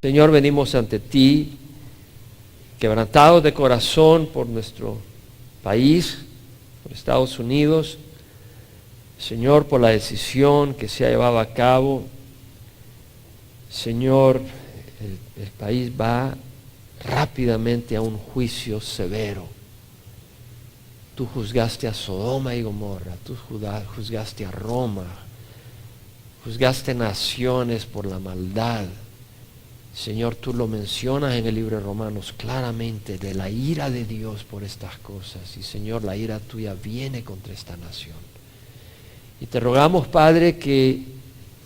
Señor, venimos ante ti, quebrantados de corazón por nuestro país, por Estados Unidos. Señor, por la decisión que se ha llevado a cabo. Señor, el país va rápidamente a un juicio severo. Tú juzgaste a Sodoma y Gomorra, tú juzgaste a Roma, juzgaste naciones por la maldad. Señor, tú lo mencionas en el libro de Romanos claramente, de la ira de Dios por estas cosas. Y Señor, la ira tuya viene contra esta nación. Y te rogamos, Padre, que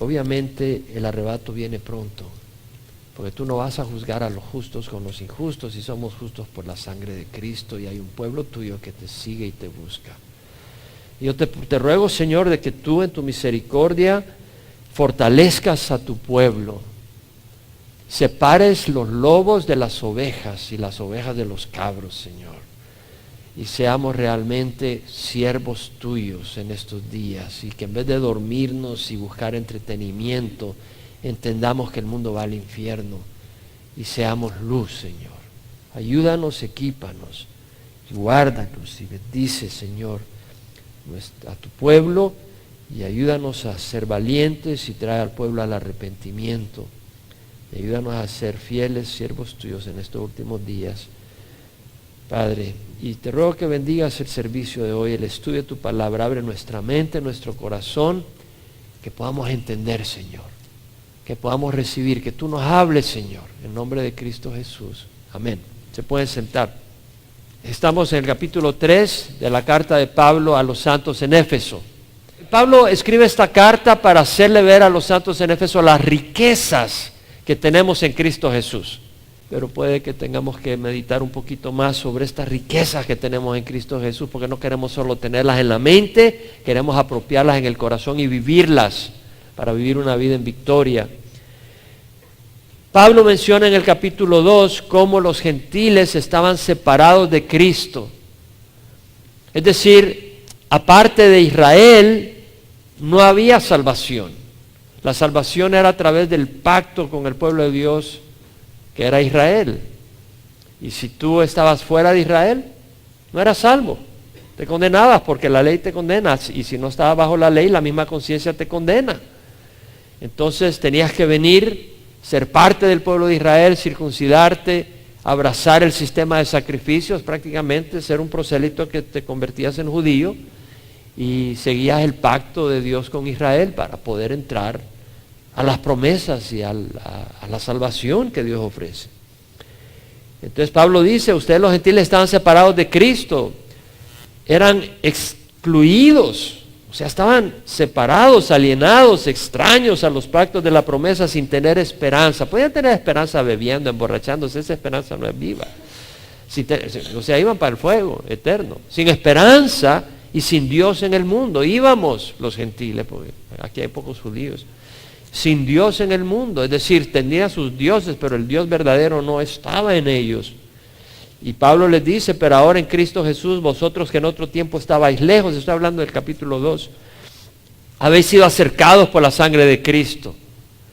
obviamente el arrebato viene pronto, porque tú no vas a juzgar a los justos con los injustos, y somos justos por la sangre de Cristo, y hay un pueblo tuyo que te sigue y te busca. Y yo te ruego, Señor, de que tú en tu misericordia fortalezcas a tu pueblo, separes los lobos de las ovejas y las ovejas de los cabros, Señor, y seamos realmente siervos tuyos en estos días, y que en vez de dormirnos y buscar entretenimiento, entendamos que el mundo va al infierno y seamos luz, Señor. Ayúdanos, equípanos, y guárdanos y bendice, Señor, a tu pueblo, y ayúdanos a ser valientes y traer al pueblo al arrepentimiento. Y ayúdanos a ser fieles siervos tuyos en estos últimos días, Padre. Y te ruego que bendigas el servicio de hoy, el estudio de tu palabra. Abre nuestra mente, nuestro corazón, que podamos entender, Señor, que podamos recibir, que tú nos hables, Señor, en nombre de Cristo Jesús. Amén. Se pueden sentar. Estamos en el capítulo 3 de la carta de Pablo a los santos en Éfeso. Pablo escribe esta carta para hacerle ver a los santos en Éfeso las riquezas que tenemos en Cristo Jesús. Pero puede que tengamos que meditar un poquito más sobre estas riquezas que tenemos en Cristo Jesús, porque no queremos solo tenerlas en la mente, queremos apropiarlas en el corazón y vivirlas, para vivir una vida en victoria. Pablo menciona en el capítulo 2 cómo los gentiles estaban separados de Cristo. Es decir, aparte de Israel, no había salvación. La salvación era a través del pacto con el pueblo de Dios, que era Israel. Y si tú estabas fuera de Israel, no eras salvo. Te condenabas porque la ley te condena. Y si no estabas bajo la ley, la misma conciencia te condena. Entonces tenías que venir, ser parte del pueblo de Israel, circuncidarte, abrazar el sistema de sacrificios, prácticamente ser un prosélito que te convertías en judío y seguías el pacto de Dios con Israel para poder entrar a las promesas y a la salvación que Dios ofrece. Entonces Pablo dice, ustedes los gentiles estaban separados de Cristo, eran excluidos, o sea, estaban separados, alienados, extraños a los pactos de la promesa, sin tener esperanza. Podían tener esperanza bebiendo, emborrachándose, esa esperanza no es viva. O sea, iban para el fuego eterno, sin esperanza y sin Dios en el mundo. Íbamos los gentiles, porque aquí hay pocos judíos, sin Dios en el mundo, es decir, tenían sus dioses, pero el Dios verdadero no estaba en ellos. Y Pablo les dice, pero ahora en Cristo Jesús, vosotros que en otro tiempo estabais lejos, estoy hablando del capítulo 2, habéis sido acercados por la sangre de Cristo.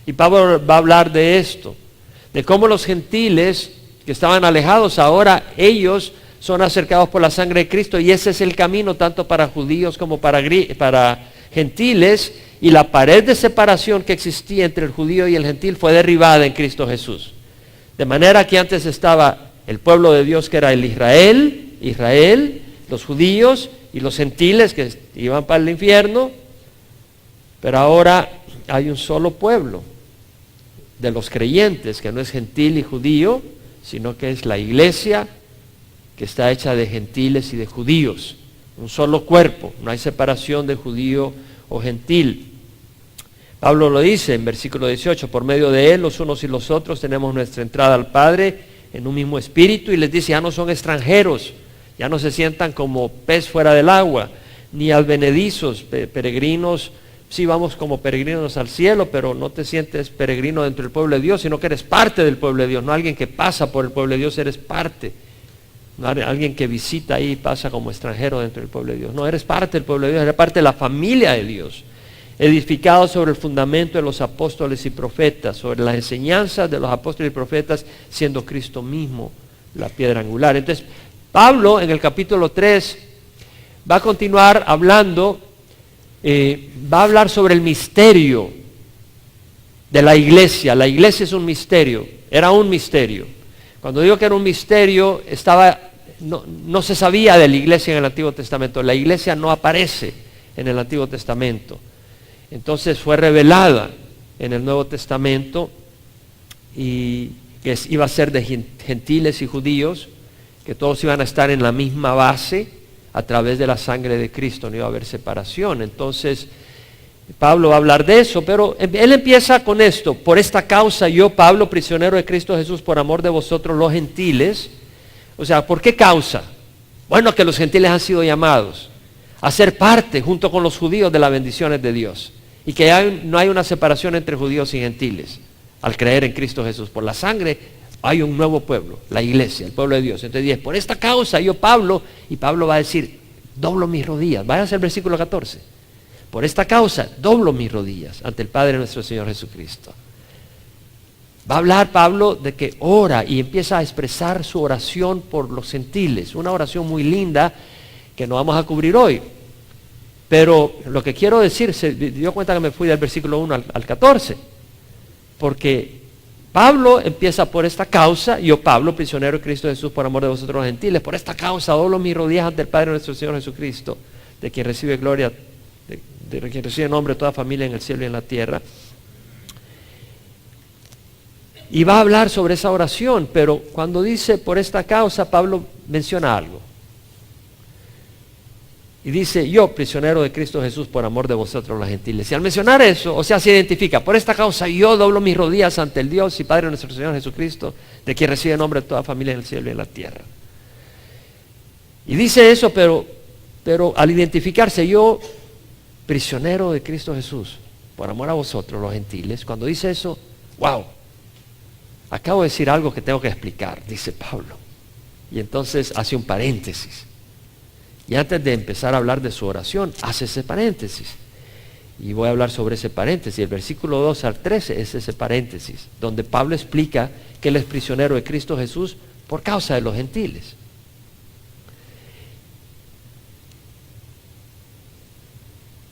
Y Pablo va a hablar de esto, de cómo los gentiles que estaban alejados, ahora ellos son acercados por la sangre de Cristo, y ese es el camino tanto para judíos como para gentiles. Y la pared de separación que existía entre el judío y el gentil fue derribada en Cristo Jesús. De manera que antes estaba el pueblo de Dios, que era el Israel, los judíos y los gentiles que iban para el infierno. Pero ahora hay un solo pueblo de los creyentes, que no es gentil y judío, sino que es la iglesia, que está hecha de gentiles y de judíos. Un solo cuerpo, no hay separación de judío o gentil. Pablo lo dice en versículo 18, por medio de él los unos y los otros tenemos nuestra entrada al Padre en un mismo espíritu, y les dice, ya no son extranjeros, ya no se sientan como pez fuera del agua, ni advenedizos, peregrinos. Sí, vamos como peregrinos al cielo, pero no te sientes peregrino dentro del pueblo de Dios, sino que eres parte del pueblo de Dios, no alguien que pasa por el pueblo de Dios, eres parte. No alguien que visita ahí y pasa como extranjero dentro del pueblo de Dios. No, eres parte del pueblo de Dios, eres parte de la familia de Dios. edificado sobre el fundamento de los apóstoles y profetas, sobre las enseñanzas de los apóstoles y profetas, siendo Cristo mismo la piedra angular. Entonces, Pablo en el capítulo 3 va a continuar hablando, va a hablar sobre el misterio de la iglesia. La iglesia es un misterio, era un misterio. Cuando digo que era un misterio, no se sabía de la iglesia en el Antiguo Testamento. La iglesia no aparece en el Antiguo Testamento. Entonces fue revelada en el Nuevo Testamento y que iba a ser de gentiles y judíos, que todos iban a estar en la misma base a través de la sangre de Cristo, no iba a haber separación. Entonces Pablo va a hablar de eso, pero él empieza con esto: por esta causa yo, Pablo, prisionero de Cristo Jesús, por amor de vosotros los gentiles. O sea, ¿por qué causa? Bueno, que los gentiles han sido llamados a ser parte junto con los judíos de las bendiciones de Dios, y que no hay una separación entre judíos y gentiles al creer en Cristo Jesús. Por la sangre hay un nuevo pueblo, la iglesia, el pueblo de Dios. Entonces dice, por esta causa yo, Pablo, y Pablo va a decir, doblo mis rodillas. Váyanse al versículo 14. Por esta causa doblo mis rodillas ante el Padre de nuestro Señor Jesucristo. Va a hablar Pablo de que ora y empieza a expresar su oración por los gentiles. Una oración muy linda que no vamos a cubrir hoy. Pero lo que quiero decir, se dio cuenta que me fui del versículo 1 al 14. Porque Pablo empieza por esta causa, yo, Pablo, prisionero de Cristo Jesús, por amor de vosotros los gentiles, por esta causa doblo mis rodillas ante el Padre de nuestro Señor Jesucristo, de quien recibe gloria, de quien recibe nombre toda familia en el cielo y en la tierra. Y va a hablar sobre esa oración, pero cuando dice por esta causa, Pablo menciona algo. Y dice, yo, prisionero de Cristo Jesús, por amor de vosotros los gentiles. Y al mencionar eso, o sea, se identifica, por esta causa yo doblo mis rodillas ante el Dios y Padre de nuestro Señor Jesucristo, de quien recibe nombre de toda familia en el cielo y en la tierra. Y dice eso, pero al identificarse, yo, prisionero de Cristo Jesús, por amor a vosotros los gentiles, cuando dice eso, wow, acabo de decir algo que tengo que explicar, dice Pablo. Y entonces hace un paréntesis. Y antes de empezar a hablar de su oración, hace ese paréntesis. Y voy a hablar sobre ese paréntesis. El versículo 2 al 13 es ese paréntesis, donde Pablo explica que él es prisionero de Cristo Jesús por causa de los gentiles.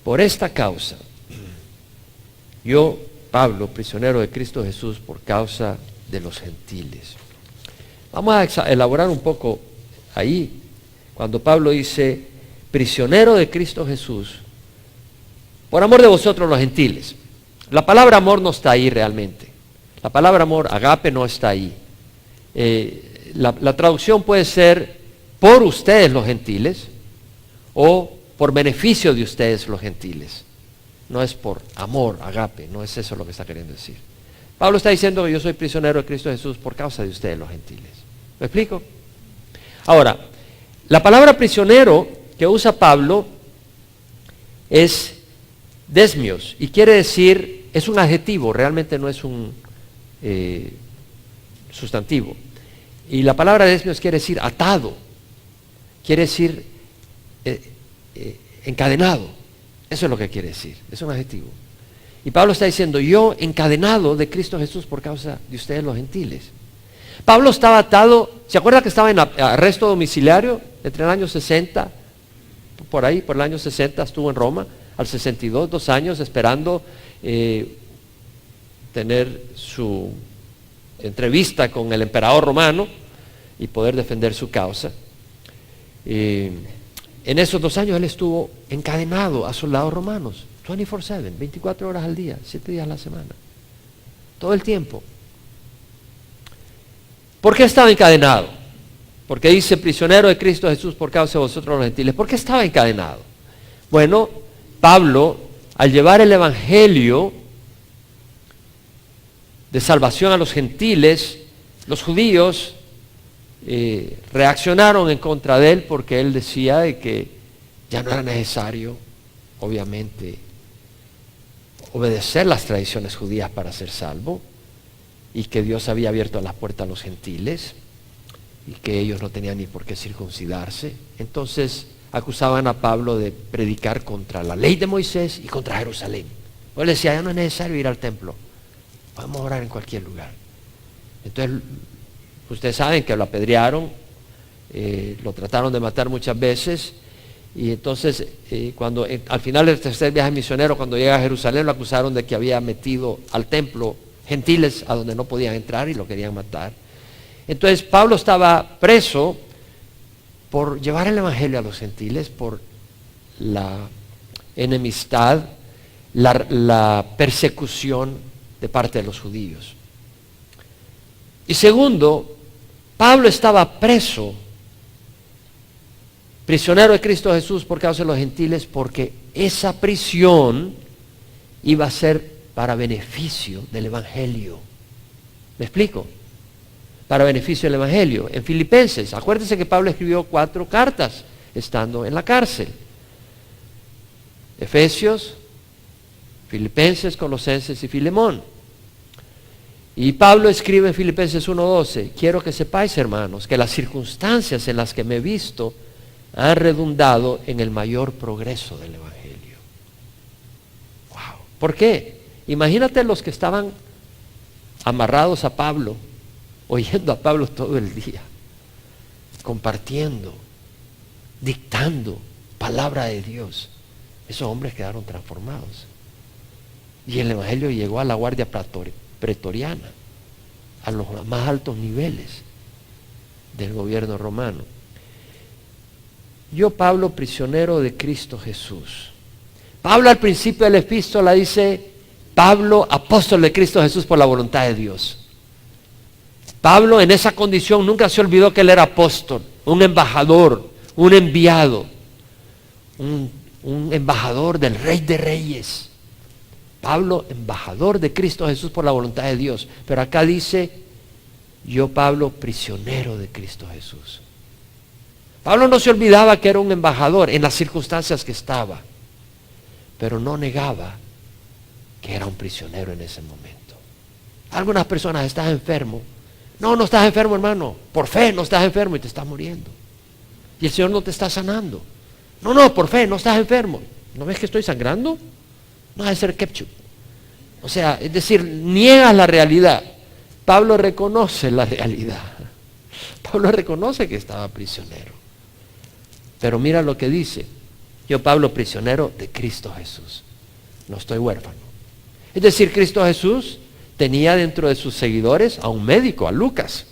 Por esta causa, yo, Pablo, prisionero de Cristo Jesús por causa de los gentiles. Vamos a elaborar un poco ahí. Cuando Pablo dice, prisionero de Cristo Jesús, por amor de vosotros los gentiles. La palabra amor no está ahí realmente. La palabra amor, agape, no está ahí. La traducción puede ser, por ustedes los gentiles, o por beneficio de ustedes los gentiles. No es por amor, agape, no es eso lo que está queriendo decir. Pablo está diciendo que yo soy prisionero de Cristo Jesús por causa de ustedes los gentiles. ¿Me explico? Ahora, la palabra prisionero que usa Pablo es desmios y quiere decir, es un adjetivo, realmente no es un sustantivo. Y la palabra desmios quiere decir atado, quiere decir encadenado. Eso es lo que quiere decir, es un adjetivo. Y Pablo está diciendo, yo encadenado de Cristo Jesús por causa de ustedes los gentiles. Pablo estaba atado, ¿se acuerda que estaba en arresto domiciliario entre el año 60, por ahí, por el año 60 estuvo en Roma, al 62, 2 años esperando tener su entrevista con el emperador romano y poder defender su causa. En esos 2 años él estuvo encadenado a soldados romanos, 24/7, 24 horas al día, 7 días a la semana, todo el tiempo. ¿Por qué estaba encadenado? Porque dice prisionero de Cristo Jesús por causa de vosotros los gentiles. ¿Por qué estaba encadenado? Bueno, Pablo, al llevar el evangelio de salvación a los gentiles, los judíos reaccionaron en contra de él porque él decía de que ya no era necesario, obviamente, obedecer las tradiciones judías para ser salvo, y que Dios había abierto las puertas a los gentiles y que ellos no tenían ni por qué circuncidarse. Entonces acusaban a Pablo de predicar contra la ley de Moisés y contra Jerusalén. Él decía, ya no es necesario ir al templo, podemos orar en cualquier lugar. Entonces, ustedes saben que lo apedrearon, lo trataron de matar muchas veces, y entonces cuando al final del tercer viaje misionero, cuando llega a Jerusalén, lo acusaron de que había metido al templo gentiles a donde no podían entrar y lo querían matar. Entonces Pablo estaba preso por llevar el evangelio a los gentiles, por la enemistad, la persecución de parte de los judíos. Y segundo, Pablo estaba preso, prisionero de Cristo Jesús por causa de los gentiles, porque esa prisión iba a ser para beneficio del evangelio. ¿Me explico? Para beneficio del evangelio. En Filipenses, acuérdense que Pablo escribió 4 cartas estando en la cárcel. Efesios, Filipenses, Colosenses y Filemón. Y Pablo escribe en Filipenses 1:12, quiero que sepáis, hermanos, que las circunstancias en las que me he visto han redundado en el mayor progreso del evangelio. Wow. ¿Por qué? Imagínate los que estaban amarrados a Pablo, oyendo a Pablo todo el día, compartiendo, dictando palabra de Dios. Esos hombres quedaron transformados. Y el evangelio llegó a la guardia pretoriana, a los más altos niveles del gobierno romano. Yo, Pablo, prisionero de Cristo Jesús. Pablo al principio de la epístola dice, Pablo, apóstol de Cristo Jesús por la voluntad de Dios. Pablo en esa condición nunca se olvidó que él era apóstol, un embajador, un enviado, un embajador del Rey de Reyes. Pablo, embajador de Cristo Jesús por la voluntad de Dios. Pero acá dice, yo, Pablo, prisionero de Cristo Jesús. Pablo no se olvidaba que era un embajador en las circunstancias que estaba, pero no negaba que era un prisionero en ese momento. Algunas personas, estás enfermo. No, no estás enfermo, hermano. Por fe no estás enfermo y te estás muriendo. Y el Señor no te está sanando. No, por fe no estás enfermo. ¿No ves que estoy sangrando? No ha de ser ketchup. O sea, es decir, niegas la realidad. Pablo reconoce la realidad. Pablo reconoce que estaba prisionero. Pero mira lo que dice. Yo, Pablo, prisionero de Cristo Jesús. No estoy huérfano. Es decir, Cristo Jesús tenía dentro de sus seguidores a un médico, a Lucas.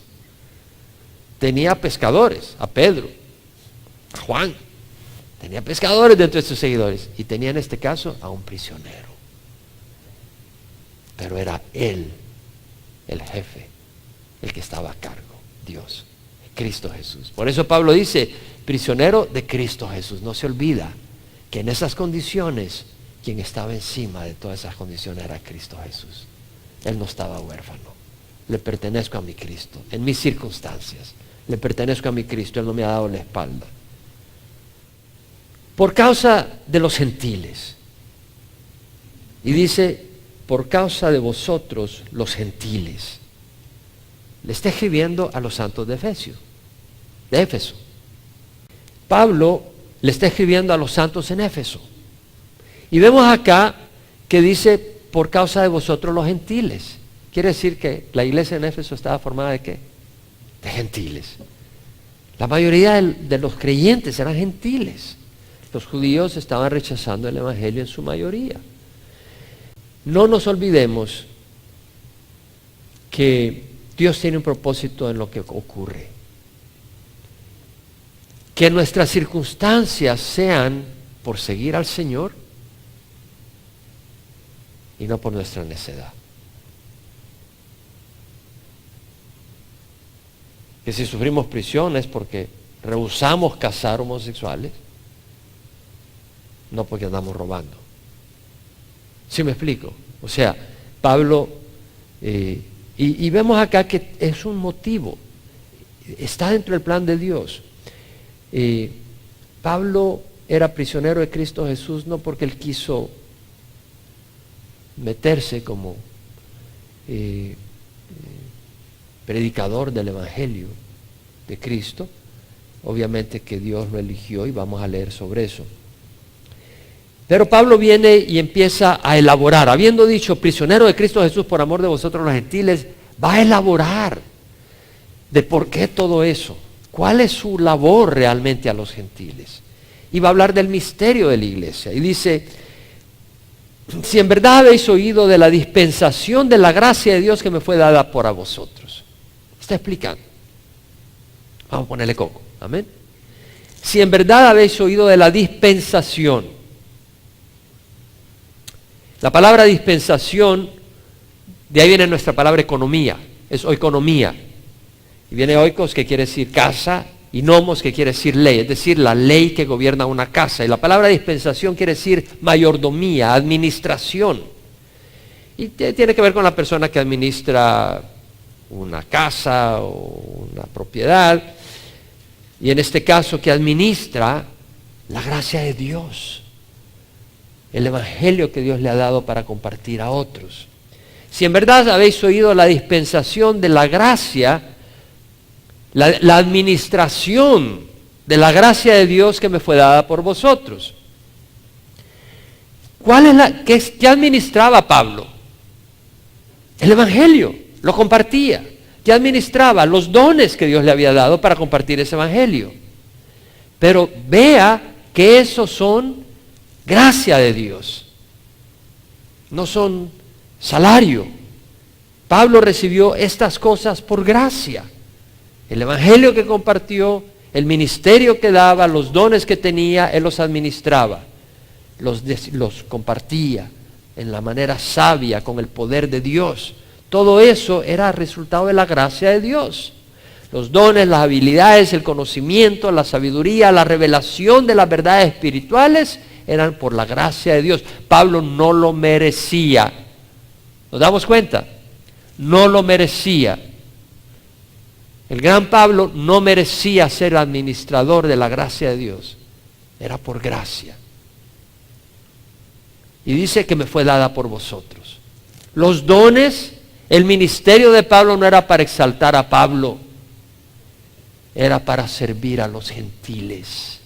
Tenía pescadores, a Pedro, a Juan. Tenía pescadores dentro de sus seguidores. Y tenía en este caso a un prisionero. Pero era él, el jefe, el que estaba a cargo, Dios, Cristo Jesús. Por eso Pablo dice, prisionero de Cristo Jesús. No se olvida que en esas condiciones, quien estaba encima de todas esas condiciones era Cristo Jesús. Él no estaba huérfano. Le pertenezco a mi Cristo. En mis circunstancias, le pertenezco a mi Cristo. Él no me ha dado la espalda. Por causa de los gentiles. Y dice, por causa de vosotros los gentiles. Le está escribiendo a los santos de Éfeso. Pablo le está escribiendo a los santos en Éfeso. Y vemos acá que dice, por causa de vosotros los gentiles. Quiere decir que la iglesia en Éfeso estaba formada ¿de qué? De gentiles. La mayoría de los creyentes eran gentiles. Los judíos estaban rechazando el evangelio en su mayoría. No nos olvidemos que Dios tiene un propósito en lo que ocurre. Que nuestras circunstancias sean por seguir al Señor y no por nuestra necedad. Que si sufrimos prisión es porque rehusamos casar homosexuales, no porque andamos robando. ¿Sí me explico? O sea, Pablo, y vemos acá que es un motivo, está dentro del plan de Dios. Pablo era prisionero de Cristo Jesús no porque él quiso meterse como predicador del Evangelio de Cristo, obviamente que Dios lo eligió y vamos a leer sobre eso. Pero Pablo viene y empieza a elaborar, habiendo dicho, prisionero de Cristo Jesús por amor de vosotros los gentiles, va a elaborar de por qué todo eso, cuál es su labor realmente a los gentiles. Y va a hablar del misterio de la iglesia. Y dice, si en verdad habéis oído de la dispensación de la gracia de Dios que me fue dada por a vosotros. Está explicando. Vamos a ponerle coco. Amén. Si en verdad habéis oído de la dispensación. La palabra dispensación, de ahí viene nuestra palabra economía, es oikonomía. Y viene oikos, que quiere decir casa, y nomos, que quiere decir ley, es decir, la ley que gobierna una casa. Y la palabra dispensación quiere decir mayordomía, administración. Y tiene que ver con la persona que administra una casa o una propiedad. Y en este caso, que administra la gracia de Dios. El evangelio que Dios le ha dado para compartir a otros. Si en verdad habéis oído la dispensación de la gracia, la administración de la gracia de Dios que me fue dada por vosotros. ¿Qué administraba Pablo? El evangelio, lo compartía. ¿Qué administraba? Los dones que Dios le había dado para compartir ese evangelio. Pero vea que esos son gracia de Dios, no son salario. Pablo recibió estas cosas por gracia. El evangelio que compartió, el ministerio que daba, los dones que tenía, él los administraba, los compartía en la manera sabia, con el poder de Dios. Todo eso era resultado de la gracia de Dios. Los dones, las habilidades, el conocimiento, la sabiduría, la revelación de las verdades espirituales eran por la gracia de Dios. Pablo no lo merecía. ¿Nos damos cuenta? No lo merecía. El gran Pablo no merecía ser administrador de la gracia de Dios. Era por gracia. Y dice que me fue dada por vosotros. Los dones, el ministerio de Pablo no era para exaltar a Pablo. Era para servir a los gentiles.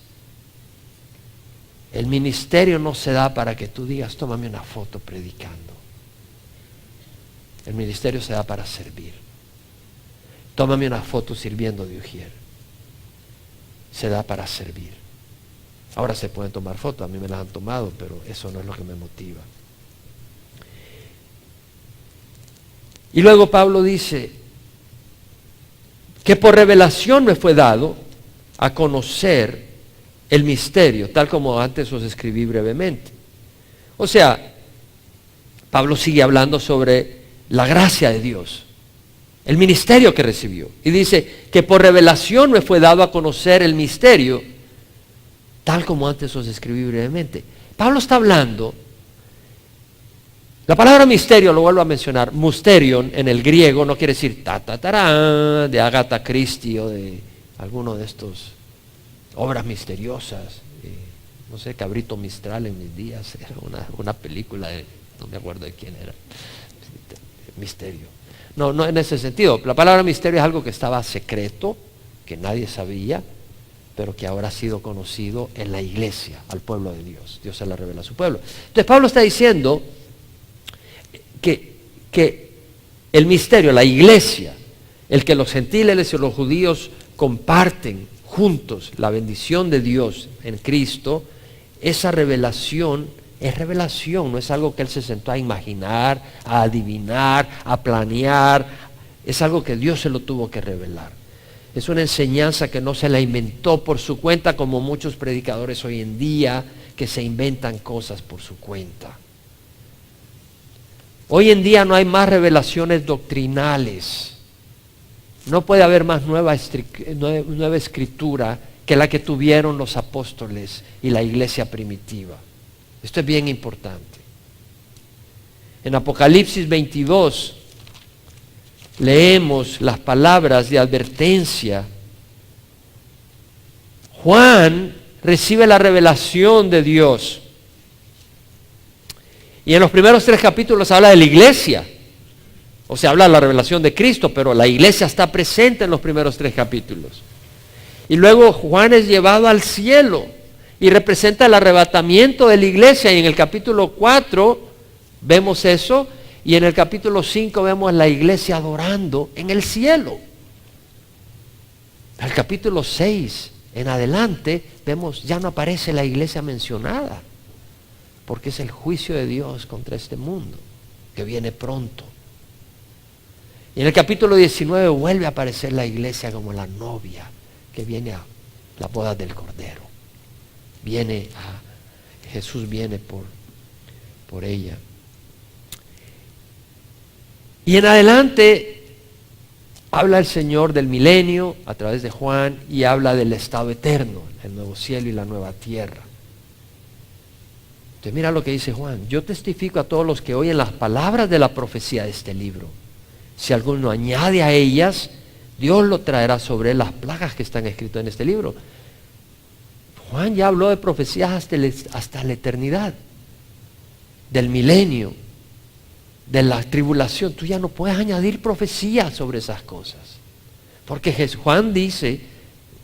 El ministerio no se da para que tú digas, tómame una foto predicando. El ministerio se da para servir. Tómame una foto sirviendo de ujier. Se da para servir. Ahora se pueden tomar fotos, a mí me las han tomado, pero eso no es lo que me motiva. Y luego Pablo dice que por revelación me fue dado a conocer el misterio, tal como antes os escribí brevemente. O sea, Pablo sigue hablando sobre la gracia de Dios, el ministerio que recibió. Y dice que por revelación me fue dado a conocer el misterio, tal como antes os escribí brevemente. Pablo está hablando, la palabra misterio, lo vuelvo a mencionar, mysterion en el griego no quiere decir de Agatha Christie o de alguno de estos obras misteriosas, no sé, Cabrito Mistral en mis días, era una película de, no me acuerdo de quién era, misterio. No en ese sentido. La palabra misterio es algo que estaba secreto, que nadie sabía, pero que ahora ha sido conocido en la iglesia, al pueblo de Dios. Dios se la revela a su pueblo. Entonces Pablo está diciendo que el misterio, la iglesia, el que los gentiles y los judíos comparten juntos la bendición de Dios en Cristo, esa revelación es revelación, no es algo que él se sentó a imaginar, a adivinar, a planear, es algo que Dios se lo tuvo que revelar. Es una enseñanza que no se la inventó por su cuenta, como muchos predicadores hoy en día que se inventan cosas por su cuenta. Hoy en día no hay más revelaciones doctrinales. No puede haber más nueva escritura que la que tuvieron los apóstoles y la iglesia primitiva. Esto es bien importante. En Apocalipsis 22 leemos las palabras de advertencia. Juan recibe la revelación de Dios. Y en los primeros 3 capítulos habla de la iglesia. O sea, habla de la revelación de Cristo, pero la iglesia está presente en los primeros 3 capítulos. Y luego Juan es llevado al cielo y representa el arrebatamiento de la iglesia. Y en el capítulo 4 vemos eso. Y en el capítulo 5 vemos la iglesia adorando en el cielo. Al capítulo 6 en adelante vemos, ya no aparece la iglesia mencionada, porque es el juicio de Dios contra este mundo, que viene pronto. Y en el capítulo 19 vuelve a aparecer la iglesia como la novia, que viene a la boda del Cordero. Jesús viene por ella. Y en adelante habla el Señor del milenio a través de Juan y habla del estado eterno, el nuevo cielo y la nueva tierra. Entonces mira lo que dice Juan: yo testifico a todos los que oyen las palabras de la profecía de este libro. Si alguno añade a ellas, Dios lo traerá sobre él las plagas que están escritas en este libro. Juan ya habló de profecías hasta la eternidad, del milenio, de la tribulación. Tú ya no puedes añadir profecías sobre esas cosas, porque Juan dice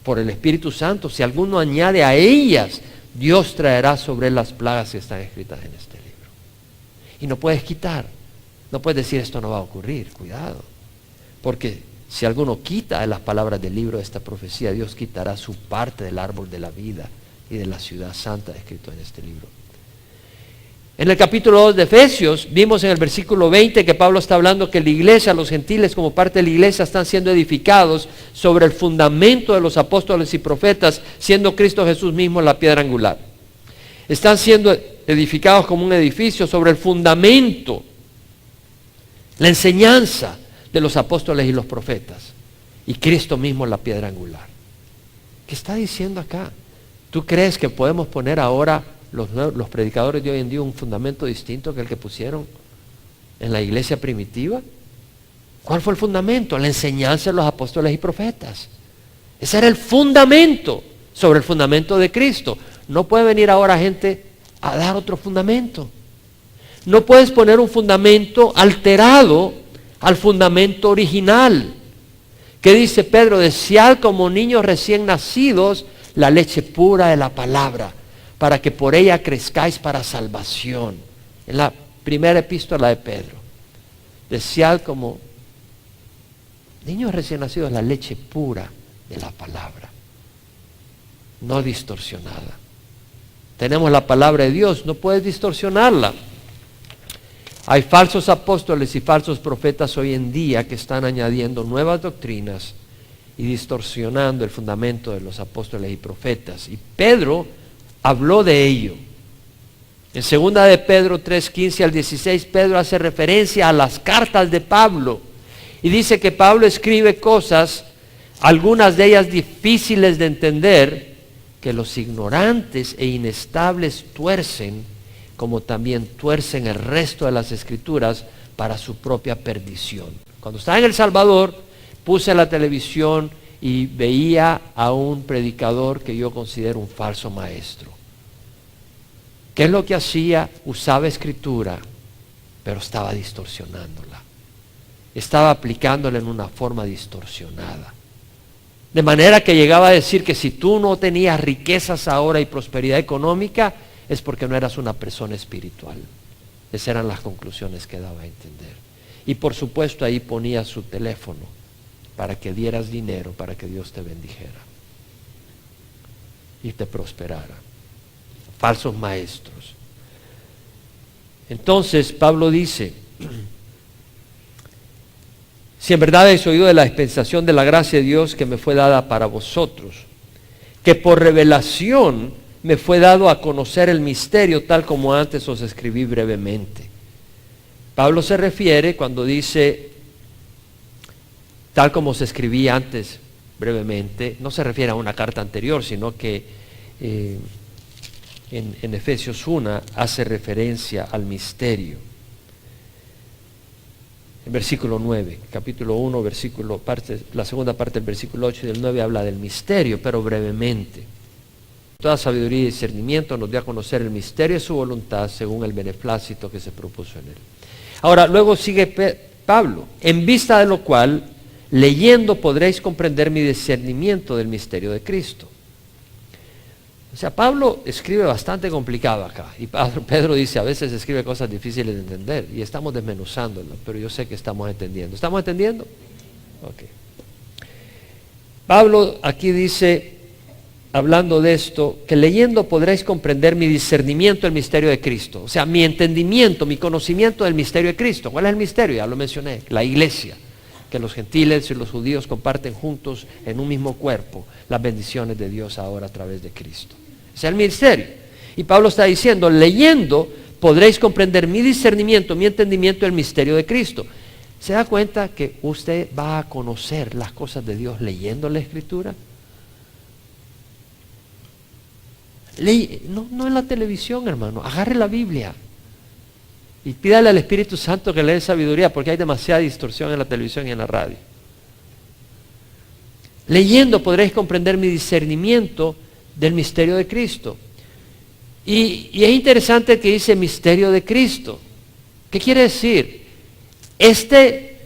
por el Espíritu Santo: si alguno añade a ellas, Dios traerá sobre él las plagas que están escritas en este libro. Y no puedes quitar, no puedes decir esto no va a ocurrir. Cuidado, porque si alguno quita de las palabras del libro de esta profecía, Dios quitará su parte del árbol de la vida y de la ciudad santa escrito en este libro. En el capítulo 2 de Efesios, vimos en el versículo 20 que Pablo está hablando que la iglesia, los gentiles como parte de la iglesia, están siendo edificados sobre el fundamento de los apóstoles y profetas, siendo Cristo Jesús mismo la piedra angular. Están siendo edificados como un edificio sobre el fundamento, la enseñanza de los apóstoles y los profetas, y Cristo mismo la piedra angular. ¿Qué está diciendo acá? ¿Tú crees que podemos poner ahora los predicadores de hoy en día un fundamento distinto que el que pusieron en la iglesia primitiva? ¿Cuál fue el fundamento? La enseñanza de los apóstoles y profetas. Ese era el fundamento, sobre el fundamento de Cristo. No puede venir ahora gente a dar otro fundamento. No puedes poner un fundamento alterado al fundamento original. ¿Qué dice Pedro? Desead como niños recién nacidos la leche pura de la palabra, para que por ella crezcáis para salvación. En la primera epístola de Pedro. Desead como niños recién nacidos la leche pura de la palabra, no distorsionada. Tenemos la palabra de Dios, no puedes distorsionarla. Hay falsos apóstoles y falsos profetas hoy en día que están añadiendo nuevas doctrinas y distorsionando el fundamento de los apóstoles y profetas. Y Pedro habló de ello. En 2 de Pedro 3:15 al 16, Pedro hace referencia a las cartas de Pablo y dice que Pablo escribe cosas, algunas de ellas difíciles de entender, que los ignorantes e inestables tuercen, como también tuercen el resto de las escrituras para su propia perdición. Cuando estaba en El Salvador, puse la televisión y veía a un predicador que yo considero un falso maestro. ¿Qué es lo que hacía? Usaba escritura, pero estaba distorsionándola. Estaba aplicándola en una forma distorsionada. De manera que llegaba a decir que si tú no tenías riquezas ahora y prosperidad económica, es porque no eras una persona espiritual. Esas eran las conclusiones que daba a entender. Y por supuesto ahí ponía su teléfono para que dieras dinero, para que Dios te bendijera y te prosperara. Falsos maestros. Entonces Pablo dice: si en verdad habéis oído de la dispensación de la gracia de Dios que me fue dada para vosotros, que por revelación me fue dado a conocer el misterio, tal como antes os escribí brevemente. Pablo se refiere, cuando dice tal como se escribía antes brevemente, no se refiere a una carta anterior, sino que en Efesios 1 hace referencia al misterio. En versículo 9, capítulo 1, la segunda parte del versículo 8 y del 9 habla del misterio, pero brevemente. Toda sabiduría y discernimiento nos dio a conocer el misterio de su voluntad según el beneplácito que se propuso en él. Ahora, luego sigue Pablo, en vista de lo cual leyendo podréis comprender mi discernimiento del misterio de Cristo. O sea, Pablo escribe bastante complicado acá, y Pedro dice, a veces escribe cosas difíciles de entender, y estamos desmenuzándolo, pero yo sé que estamos entendiendo. ¿Estamos entendiendo? Ok. Pablo aquí dice, hablando de esto, que leyendo podréis comprender mi discernimiento del misterio de Cristo. O sea, mi entendimiento, mi conocimiento del misterio de Cristo. ¿Cuál es el misterio? Ya lo mencioné, la iglesia, que los gentiles y los judíos comparten juntos en un mismo cuerpo las bendiciones de Dios ahora a través de Cristo. Ese es el misterio. Y Pablo está diciendo, leyendo podréis comprender mi discernimiento, mi entendimiento del misterio de Cristo. ¿Se da cuenta que usted va a conocer las cosas de Dios leyendo la Escritura? No en la televisión, hermano. Agarre la Biblia y pídale al Espíritu Santo que le dé sabiduría, porque hay demasiada distorsión en la televisión y en la radio. Leyendo podréis comprender mi discernimiento del misterio de Cristo. Y es interesante que dice misterio de Cristo. ¿Qué quiere decir? Este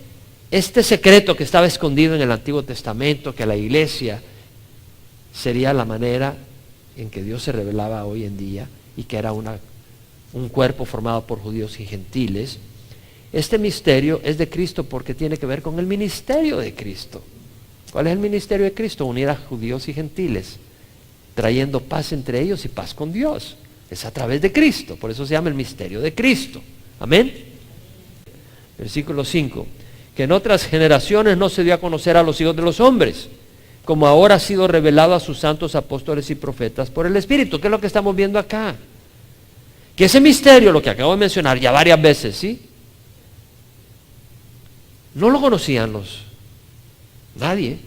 secreto que estaba escondido en el Antiguo Testamento, que la iglesia sería la manera en que Dios se revelaba hoy en día, y que era un cuerpo formado por judíos y gentiles. Este misterio es de Cristo porque tiene que ver con el ministerio de Cristo. ¿Cuál es el ministerio de Cristo? Unir a judíos y gentiles, trayendo paz entre ellos y paz con Dios. Es a través de Cristo, por eso se llama el misterio de Cristo. Amén. Versículo 5, que en otras generaciones no se dio a conocer a los hijos de los hombres, como ahora ha sido revelado a sus santos apóstoles y profetas por el Espíritu. ¿Qué es lo que estamos viendo acá? Que ese misterio, lo que acabo de mencionar ya varias veces, ¿sí? No lo conocían nadie.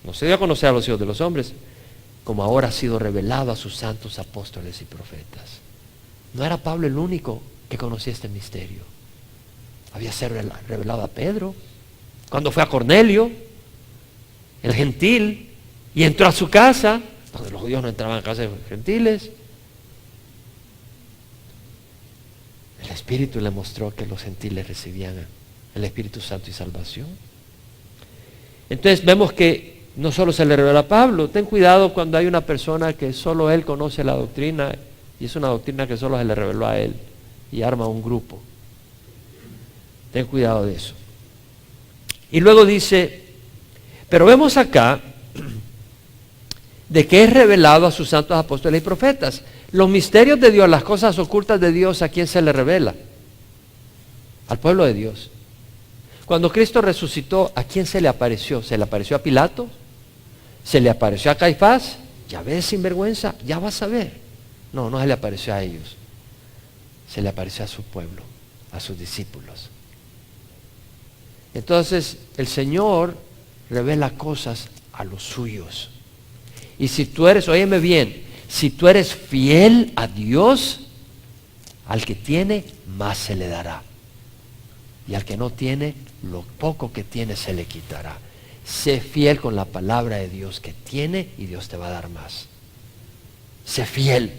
No se dio a conocer a los hijos de los hombres, como ahora ha sido revelado a sus santos apóstoles y profetas. No era Pablo el único que conocía este misterio. Había sido revelado a Pedro, cuando fue a Cornelio, el gentil, y entró a su casa, donde los judíos no entraban a casa de los gentiles. El Espíritu le mostró que los gentiles recibían el Espíritu Santo y salvación. Entonces vemos que no solo se le revela a Pablo. Ten cuidado cuando hay una persona que solo él conoce la doctrina, y es una doctrina que solo se le reveló a él, y arma un grupo. Ten cuidado de eso. Y luego dice, pero vemos acá de que es revelado a sus santos apóstoles y profetas. Los misterios de Dios, las cosas ocultas de Dios, ¿a quién se le revela? Al pueblo de Dios. Cuando Cristo resucitó, ¿a quién se le apareció? ¿Se le apareció a Pilato? ¿Se le apareció a Caifás? Ya ves, sinvergüenza, ya vas a ver. No, no se le apareció a ellos. Se le apareció a su pueblo, a sus discípulos. Entonces, el Señor revela cosas a los suyos. Y si tú eres, óyeme bien, si tú eres fiel a Dios, al que tiene, más se le dará. Y al que no tiene, lo poco que tiene se le quitará. Sé fiel con la palabra de Dios que tiene, y Dios te va a dar más. Sé fiel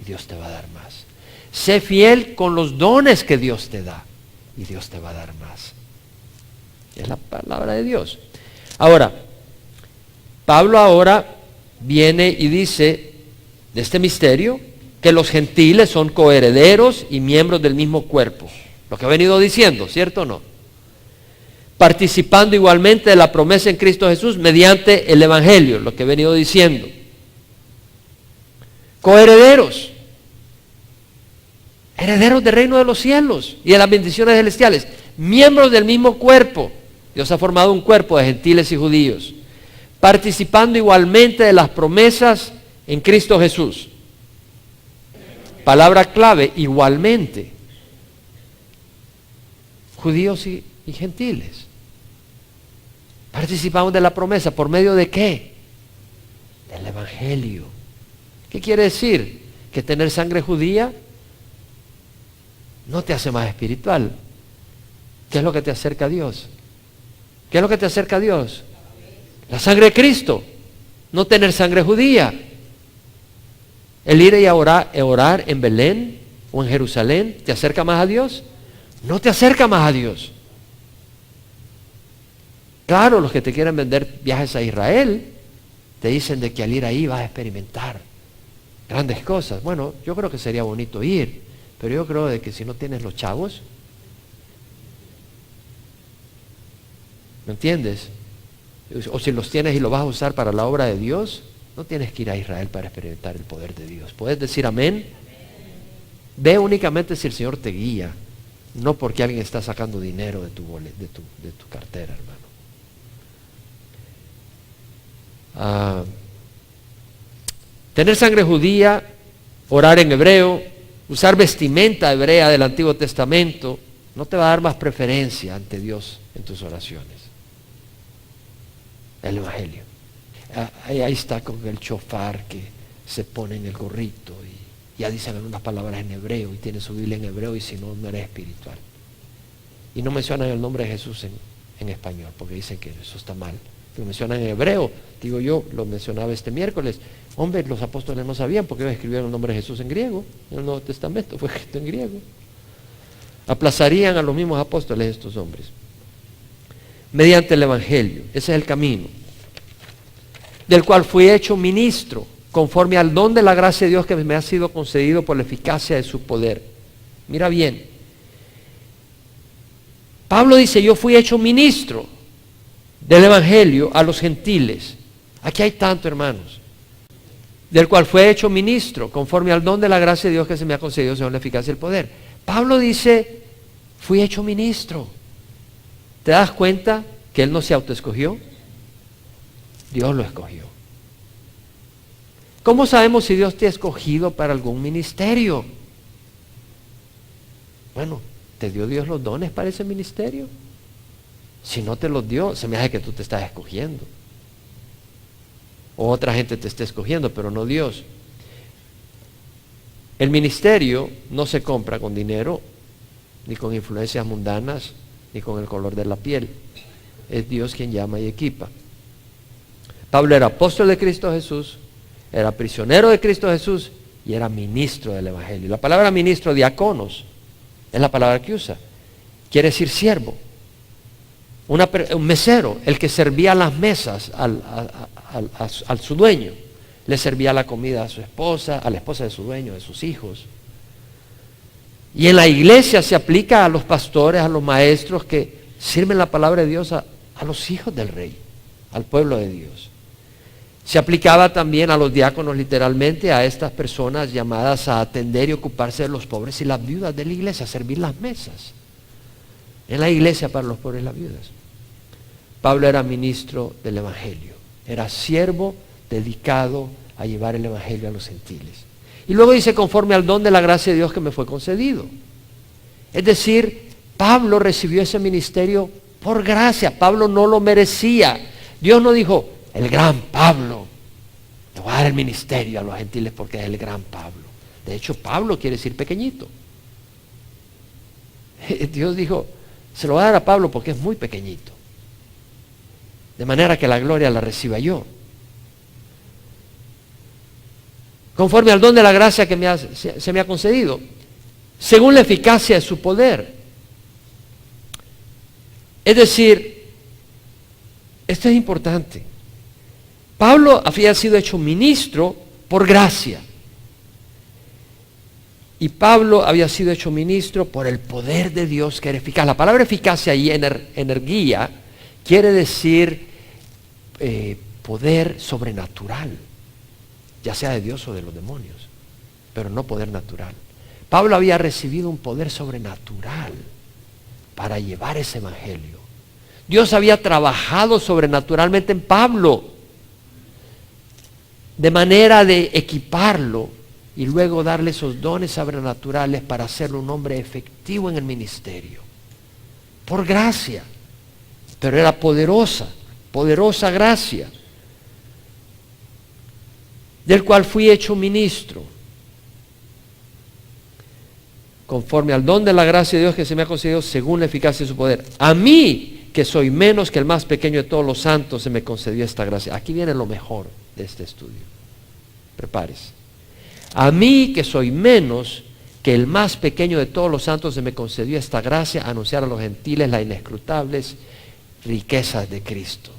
y Dios te va a dar más. Sé fiel con los dones que Dios te da, y Dios te va a dar más. Es la palabra de Dios. Ahora, Pablo ahora viene y dice de este misterio que los gentiles son coherederos y miembros del mismo cuerpo. Lo que ha venido diciendo, ¿cierto o no? Participando igualmente de la promesa en Cristo Jesús mediante el Evangelio, lo que he venido diciendo. Coherederos. Herederos del reino de los cielos y de las bendiciones celestiales. Miembros del mismo cuerpo. Dios ha formado un cuerpo de gentiles y judíos, participando igualmente de las promesas en Cristo Jesús. Palabra clave, igualmente. Judíos y gentiles. Participamos de la promesa, ¿por medio de qué? Del Evangelio. ¿Qué quiere decir? Que tener sangre judía no te hace más espiritual. ¿Qué es lo que te acerca a Dios? ¿Qué es lo que te acerca a Dios? La sangre de Cristo. No tener sangre judía. El ir y orar en Belén o en Jerusalén, ¿te acerca más a Dios? No te acerca más a Dios. Claro, los que te quieren vender viajes a Israel, te dicen de que al ir ahí vas a experimentar grandes cosas. Bueno, yo creo que sería bonito ir, pero yo creo de que si no tienes los chavos, ¿me entiendes? O si los tienes y los vas a usar para la obra de Dios, no tienes que ir a Israel para experimentar el poder de Dios. ¿Puedes decir amén? Ve únicamente si el Señor te guía, no porque alguien está sacando dinero de tu cartera, hermano. Tener sangre judía, orar en hebreo, usar vestimenta hebrea del Antiguo Testamento, no te va a dar más preferencia ante Dios en tus oraciones. El Evangelio. Ahí está con el shofar que se pone en el gorrito y ya dicen algunas palabras en hebreo y tiene su Biblia en hebreo y si no, no eres espiritual. Y no mencionan el nombre de Jesús en español porque dicen que eso está mal. Lo mencionan en hebreo, digo yo, lo mencionaba este miércoles. Hombre, los apóstoles no sabían porque ellos escribieron el nombre de Jesús en griego. En el Nuevo Testamento fue escrito en griego. Aplazarían a los mismos apóstoles estos hombres. Mediante el Evangelio, ese es el camino, del cual fui hecho ministro, conforme al don de la gracia de Dios que me ha sido concedido por la eficacia de su poder. Mira bien, Pablo dice, yo fui hecho ministro del Evangelio a los gentiles. Aquí hay tanto, hermanos. Del cual fue hecho ministro, conforme al don de la gracia de Dios que se me ha concedido según la eficacia del poder. Pablo dice, fui hecho ministro. ¿Te das cuenta que él no se autoescogió? Dios lo escogió. ¿Cómo sabemos si Dios te ha escogido para algún ministerio? Bueno, ¿te dio Dios los dones para ese ministerio? Si no te los dio, se me hace que tú te estás escogiendo. O otra gente te está escogiendo, pero no Dios. El ministerio no se compra con dinero, ni con influencias mundanas, ni con el color de la piel. Es Dios quien llama y equipa. Pablo era apóstol de Cristo Jesús, era prisionero de Cristo Jesús y era ministro del Evangelio. La palabra ministro, diáconos, es la palabra que usa. Quiere decir siervo. Un mesero, el que servía las mesas a su dueño, le servía la comida a su esposa, a la esposa de su dueño, de sus hijos. Y en la iglesia se aplica a los pastores, a los maestros que sirven la palabra de Dios a los hijos del rey, al pueblo de Dios. Se aplicaba también a los diáconos literalmente, a estas personas llamadas a atender y ocuparse de los pobres y las viudas de la iglesia, a servir las mesas en la iglesia para los pobres y las viudas. Pablo era ministro del Evangelio, era siervo dedicado a llevar el Evangelio a los gentiles. Y luego dice, conforme al don de la gracia de Dios que me fue concedido. Es decir, Pablo recibió ese ministerio por gracia. Pablo no lo merecía. Dios no dijo, el gran Pablo, le voy a dar el ministerio a los gentiles porque es el gran Pablo. De hecho, Pablo quiere decir pequeñito. Dios dijo, se lo voy a dar a Pablo porque es muy pequeñito. De manera que la gloria la reciba yo. Conforme al don de la gracia que se me ha concedido, según la eficacia de su poder. Es decir, esto es importante. Pablo había sido hecho ministro por gracia. Y Pablo había sido hecho ministro por el poder de Dios que era eficaz. La palabra eficacia ahí, energía, quiere decir poder sobrenatural, ya sea de Dios o de los demonios, pero no poder natural. Pablo había recibido un poder sobrenatural para llevar ese evangelio. Dios había trabajado sobrenaturalmente en Pablo, de manera de equiparlo y luego darle esos dones sobrenaturales para hacerlo un hombre efectivo en el ministerio. Por gracia, pero era poderosa gracia, del cual fui hecho ministro, conforme al don de la gracia de Dios que se me ha concedido según la eficacia de su poder. A mí, que soy menos que el más pequeño de todos los santos, se me concedió esta gracia. Aquí viene lo mejor de este estudio. Prepárese. A mí, que soy menos que el más pequeño de todos los santos, se me concedió esta gracia, anunciar a los gentiles las inescrutables riquezas de Cristo.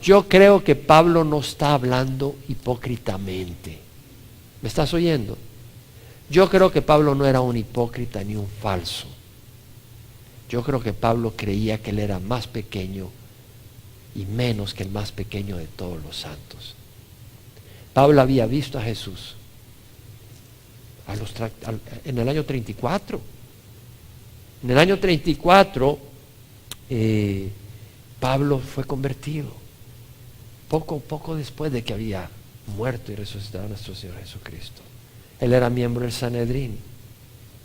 Yo creo que Pablo no está hablando hipócritamente. ¿Me estás oyendo? Yo creo que Pablo no era un hipócrita ni un falso. Yo creo que Pablo creía que él era más pequeño y menos que el más pequeño de todos los santos. Pablo había visto a Jesús en el año 34. En el año 34, Pablo fue convertido. Poco después de que había muerto y resucitado nuestro Señor Jesucristo. Él era miembro del Sanedrín.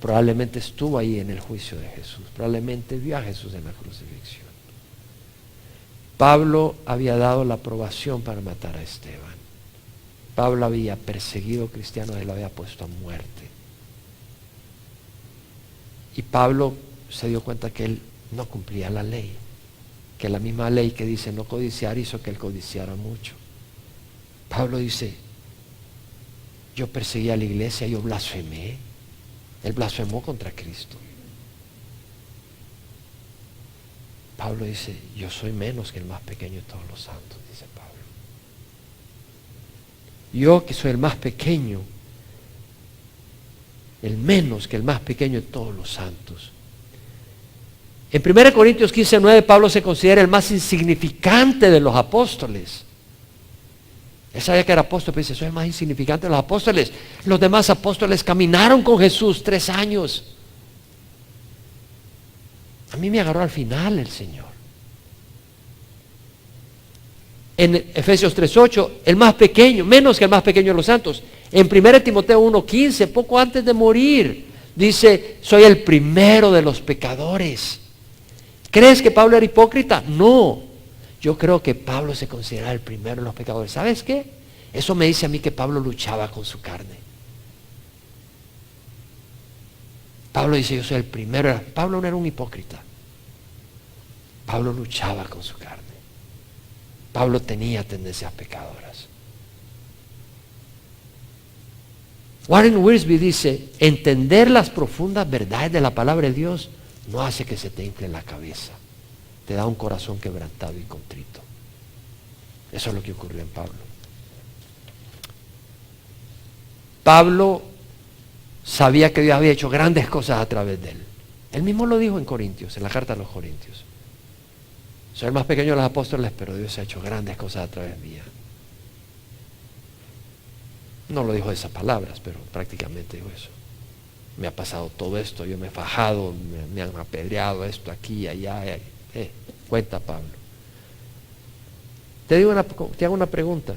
Probablemente estuvo ahí en el juicio de Jesús. Probablemente vio a Jesús en la crucifixión. Pablo había dado la aprobación para matar a Esteban. Pablo había perseguido cristianos y lo había puesto a muerte. Y Pablo se dio cuenta que él no cumplía la ley. Que la misma ley que dice no codiciar hizo que él codiciara mucho. Pablo dice, yo perseguí a la iglesia, yo blasfemé. Él blasfemó contra Cristo. Pablo dice, yo soy menos que el más pequeño de todos los santos, dice Pablo. Yo que soy el más pequeño, el menos que el más pequeño de todos los santos. En 1 Corintios 15:9 Pablo se considera el más insignificante de los apóstoles. Él sabía que era apóstol, pero dice, soy el más insignificante de los apóstoles. Los demás apóstoles caminaron con Jesús 3 años. A mí me agarró al final el Señor. En Efesios 3:8, el más pequeño, menos que el más pequeño de los santos. En 1 Timoteo 1:15, poco antes de morir, dice, soy el primero de los pecadores. ¿Crees que Pablo era hipócrita? No. Yo creo que Pablo se considera el primero de los pecadores. ¿Sabes qué? Eso me dice a mí que Pablo luchaba con su carne. Pablo dice, yo soy el primero. Pablo no era un hipócrita. Pablo luchaba con su carne. Pablo tenía tendencias pecadoras. Warren Wiersbe dice, entender las profundas verdades de la palabra de Dios no hace que se te infle la cabeza. Te da un corazón quebrantado y contrito. Eso es lo que ocurrió en Pablo. Pablo sabía que Dios había hecho grandes cosas a través de él. Él mismo lo dijo en Corintios, en la carta a los Corintios. Soy el más pequeño de los apóstoles, pero Dios ha hecho grandes cosas a través mía. No lo dijo de esas palabras, pero prácticamente dijo eso. Me ha pasado todo esto, yo me he fajado, me han apedreado esto aquí, allá. Cuenta Pablo. Te hago una pregunta,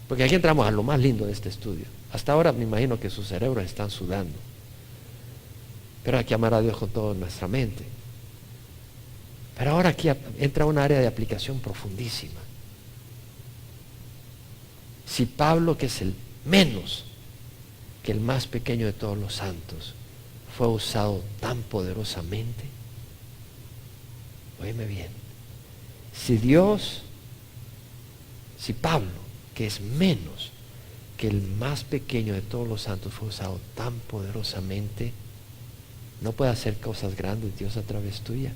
porque aquí entramos a lo más lindo de este estudio. Hasta ahora me imagino que sus cerebros están sudando, pero hay que amar a Dios con toda nuestra mente. Pero ahora aquí entra una área de aplicación profundísima. Si Pablo, que es el menos que el más pequeño de todos los santos, fue usado tan poderosamente, óyeme bien, si Pablo, que es menos que el más pequeño de todos los santos, fue usado tan poderosamente, ¿no puede hacer cosas grandes Dios a través tuya?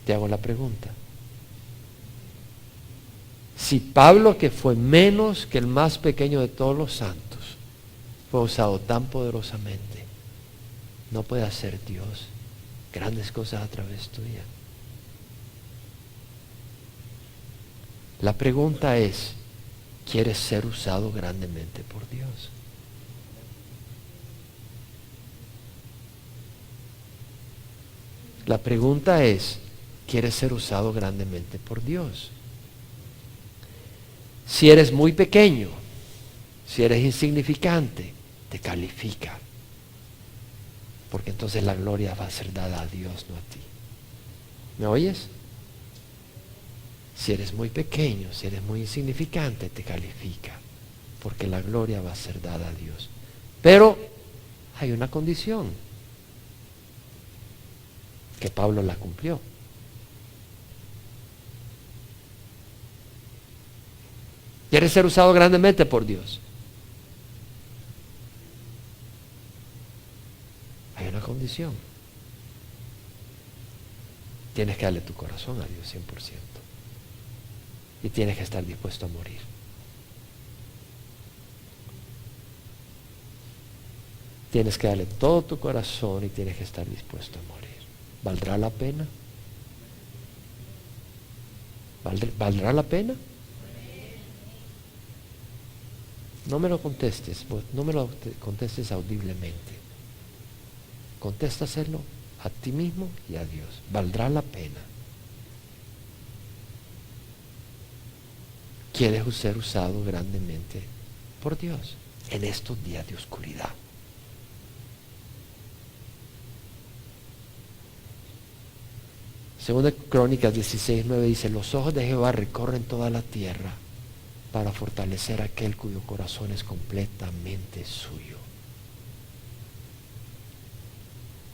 Te hago la pregunta. Si Pablo, que fue menos que el más pequeño de todos los santos, fue usado tan poderosamente, ¿no puede hacer Dios grandes cosas a través tuya? La pregunta es, ¿quieres ser usado grandemente por Dios? La pregunta es, ¿quieres ser usado grandemente por Dios? Si eres muy pequeño, si eres insignificante, te califica. Porque entonces la gloria va a ser dada a Dios, no a ti. ¿Me oyes? Si eres muy pequeño, si eres muy insignificante, te califica. Porque la gloria va a ser dada a Dios. Pero hay una condición, que Pablo la cumplió. ¿Quieres ser usado grandemente por Dios? Hay una condición. Tienes que darle tu corazón a Dios 100%. Y tienes que estar dispuesto a morir. Tienes que darle todo tu corazón y tienes que estar dispuesto a morir. ¿Valdrá la pena? ¿Valdrá la pena? No me lo contestes, no me lo contestes audiblemente. Contéstaselo a ti mismo y a Dios. ¿Valdrá la pena? ¿Quieres ser usado grandemente por Dios en estos días de oscuridad? Segunda Crónicas 16:9 dice: los ojos de Jehová recorren toda la tierra para fortalecer a aquel cuyo corazón es completamente suyo.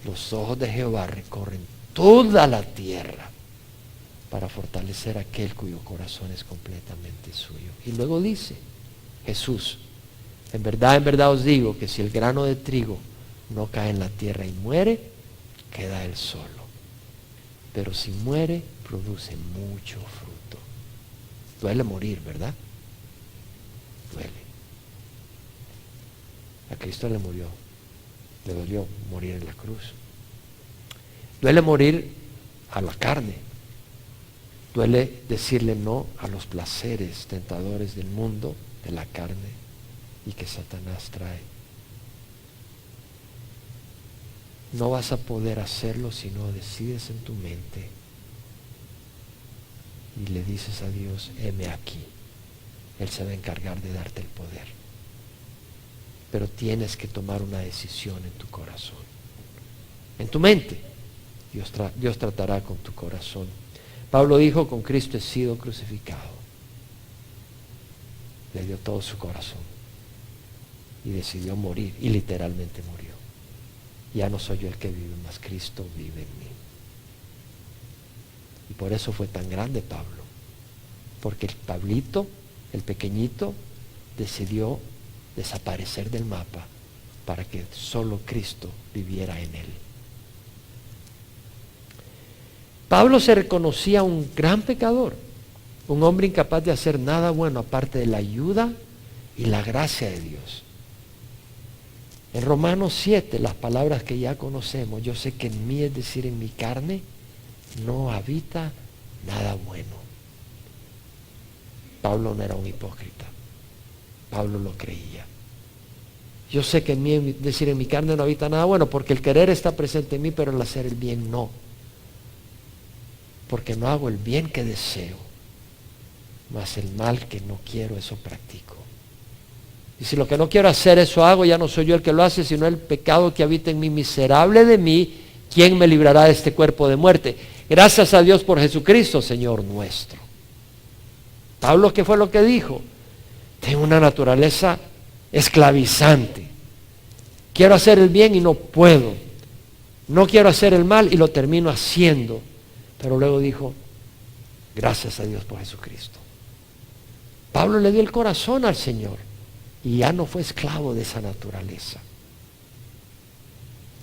Los ojos de Jehová recorren toda la tierra para fortalecer a aquel cuyo corazón es completamente suyo. Y luego dice Jesús: en verdad os digo que si el grano de trigo no cae en la tierra y muere, queda él solo. Pero si muere, produce mucho fruto. Duele morir, ¿verdad? Duele. A Cristo le dolió morir en la cruz. Duele morir a la carne. Duele decirle no a los placeres tentadores del mundo, de la carne y que Satanás trae. No vas a poder hacerlo si no decides en tu mente y le dices a Dios: heme aquí. Él se va a encargar de darte el poder. Pero tienes que tomar una decisión en tu corazón. En tu mente. Dios tratará con tu corazón. Pablo dijo: con Cristo he sido crucificado. Le dio todo su corazón. Y decidió morir. Y literalmente murió. Ya no soy yo el que vive, mas Cristo vive en mí. Y por eso fue tan grande Pablo. Porque el Pablito, el pequeñito, decidió desaparecer del mapa para que solo Cristo viviera en él. Pablo se reconocía un gran pecador, un hombre incapaz de hacer nada bueno aparte de la ayuda y la gracia de Dios. En Romanos 7, las palabras que ya conocemos: yo sé que en mí, es decir, en mi carne, no habita nada bueno. Pablo no era un hipócrita. Pablo lo creía. Yo sé que en mí, es decir, en mi carne no habita nada bueno, porque el querer está presente en mí, pero el hacer el bien no. Porque no hago el bien que deseo, mas el mal que no quiero, eso practico. Y si lo que no quiero hacer, eso hago, ya no soy yo el que lo hace, sino el pecado que habita en mí. Miserable de mí, ¿quién me librará de este cuerpo de muerte? Gracias a Dios por Jesucristo, Señor nuestro. Pablo, ¿qué fue lo que dijo? Tengo una naturaleza esclavizante. Quiero hacer el bien y no puedo. No quiero hacer el mal y lo termino haciendo. Pero luego dijo: gracias a Dios por Jesucristo. Pablo le dio el corazón al Señor y ya no fue esclavo de esa naturaleza.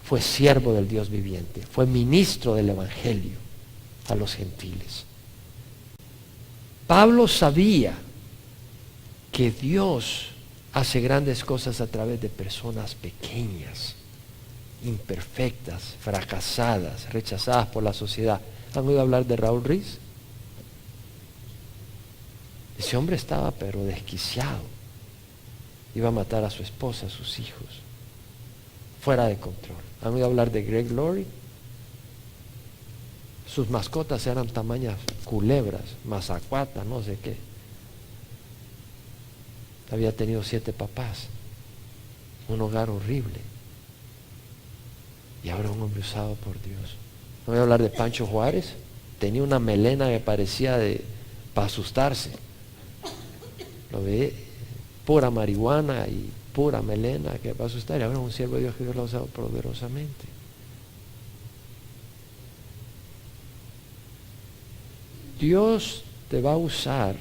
Fue siervo del Dios viviente. Fue ministro del Evangelio a los gentiles. Pablo sabía que Dios hace grandes cosas a través de personas pequeñas, imperfectas, fracasadas, rechazadas por la sociedad. ¿Han oído hablar de Raúl Ruiz? Ese hombre estaba pero desquiciado. Iba a matar a su esposa, a sus hijos. Fuera de control. ¿Han oído hablar de Greg Laurie? Sus mascotas eran tamañas culebras, mazacuatas, no sé qué. Había tenido 7 papás. Un hogar horrible. Y ahora un hombre usado por Dios. No voy a hablar de Pancho Juárez. Tenía una melena que parecía para asustarse. Lo ve, pura marihuana y pura melena que va a asustar. Y ahora un siervo de Dios que Dios lo ha usado poderosamente. Dios te va a usar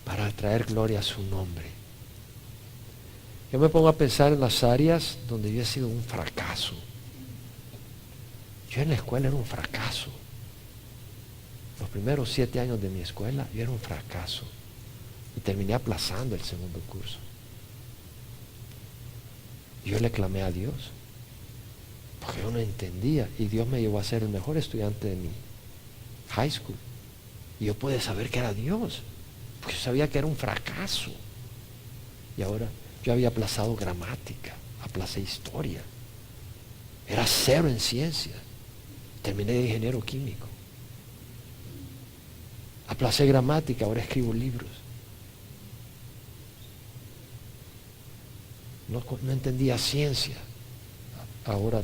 para traer gloria a su nombre. Yo me pongo a pensar en las áreas donde yo he sido un fracaso. Yo en la escuela era un fracaso. Los primeros 7 años de mi escuela yo era un fracaso. Y terminé aplazando el segundo curso. Yo le clamé a Dios. Porque yo no entendía. Y Dios me llevó a ser el mejor estudiante de mi high school. Y yo pude saber que era Dios. Porque yo sabía que era un fracaso. Y ahora yo había aplazado gramática. Aplacé historia. Era 0 en ciencia. Terminé de ingeniero químico. Aplacé gramática, ahora escribo libros. No entendía ciencia. Ahora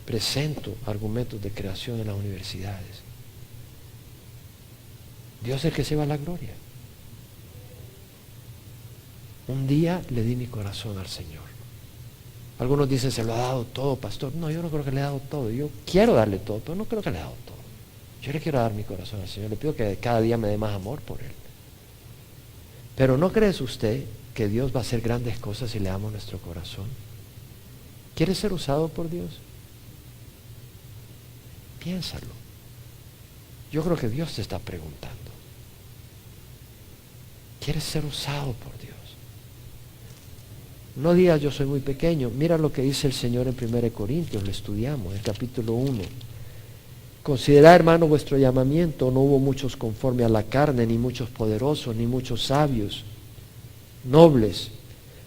presento argumentos de creación en las universidades. Dios es el que se va la gloria. Un día le di mi corazón al Señor. Algunos dicen, se lo ha dado todo, pastor. No, yo no creo que le he dado todo. Yo quiero darle todo, pero no creo que le he dado todo. Yo le quiero dar mi corazón al Señor. Le pido que cada día me dé más amor por Él. Pero ¿no crees usted que Dios va a hacer grandes cosas si le damos nuestro corazón? ¿Quieres ser usado por Dios? Piénsalo. Yo creo que Dios te está preguntando. ¿Quieres ser usado por Dios? No digas yo soy muy pequeño. Mira lo que dice el Señor en 1 Corintios, lo estudiamos, el capítulo 1. Considerad, hermano, vuestro llamamiento. No hubo muchos conforme a la carne, ni muchos poderosos, ni muchos sabios, nobles,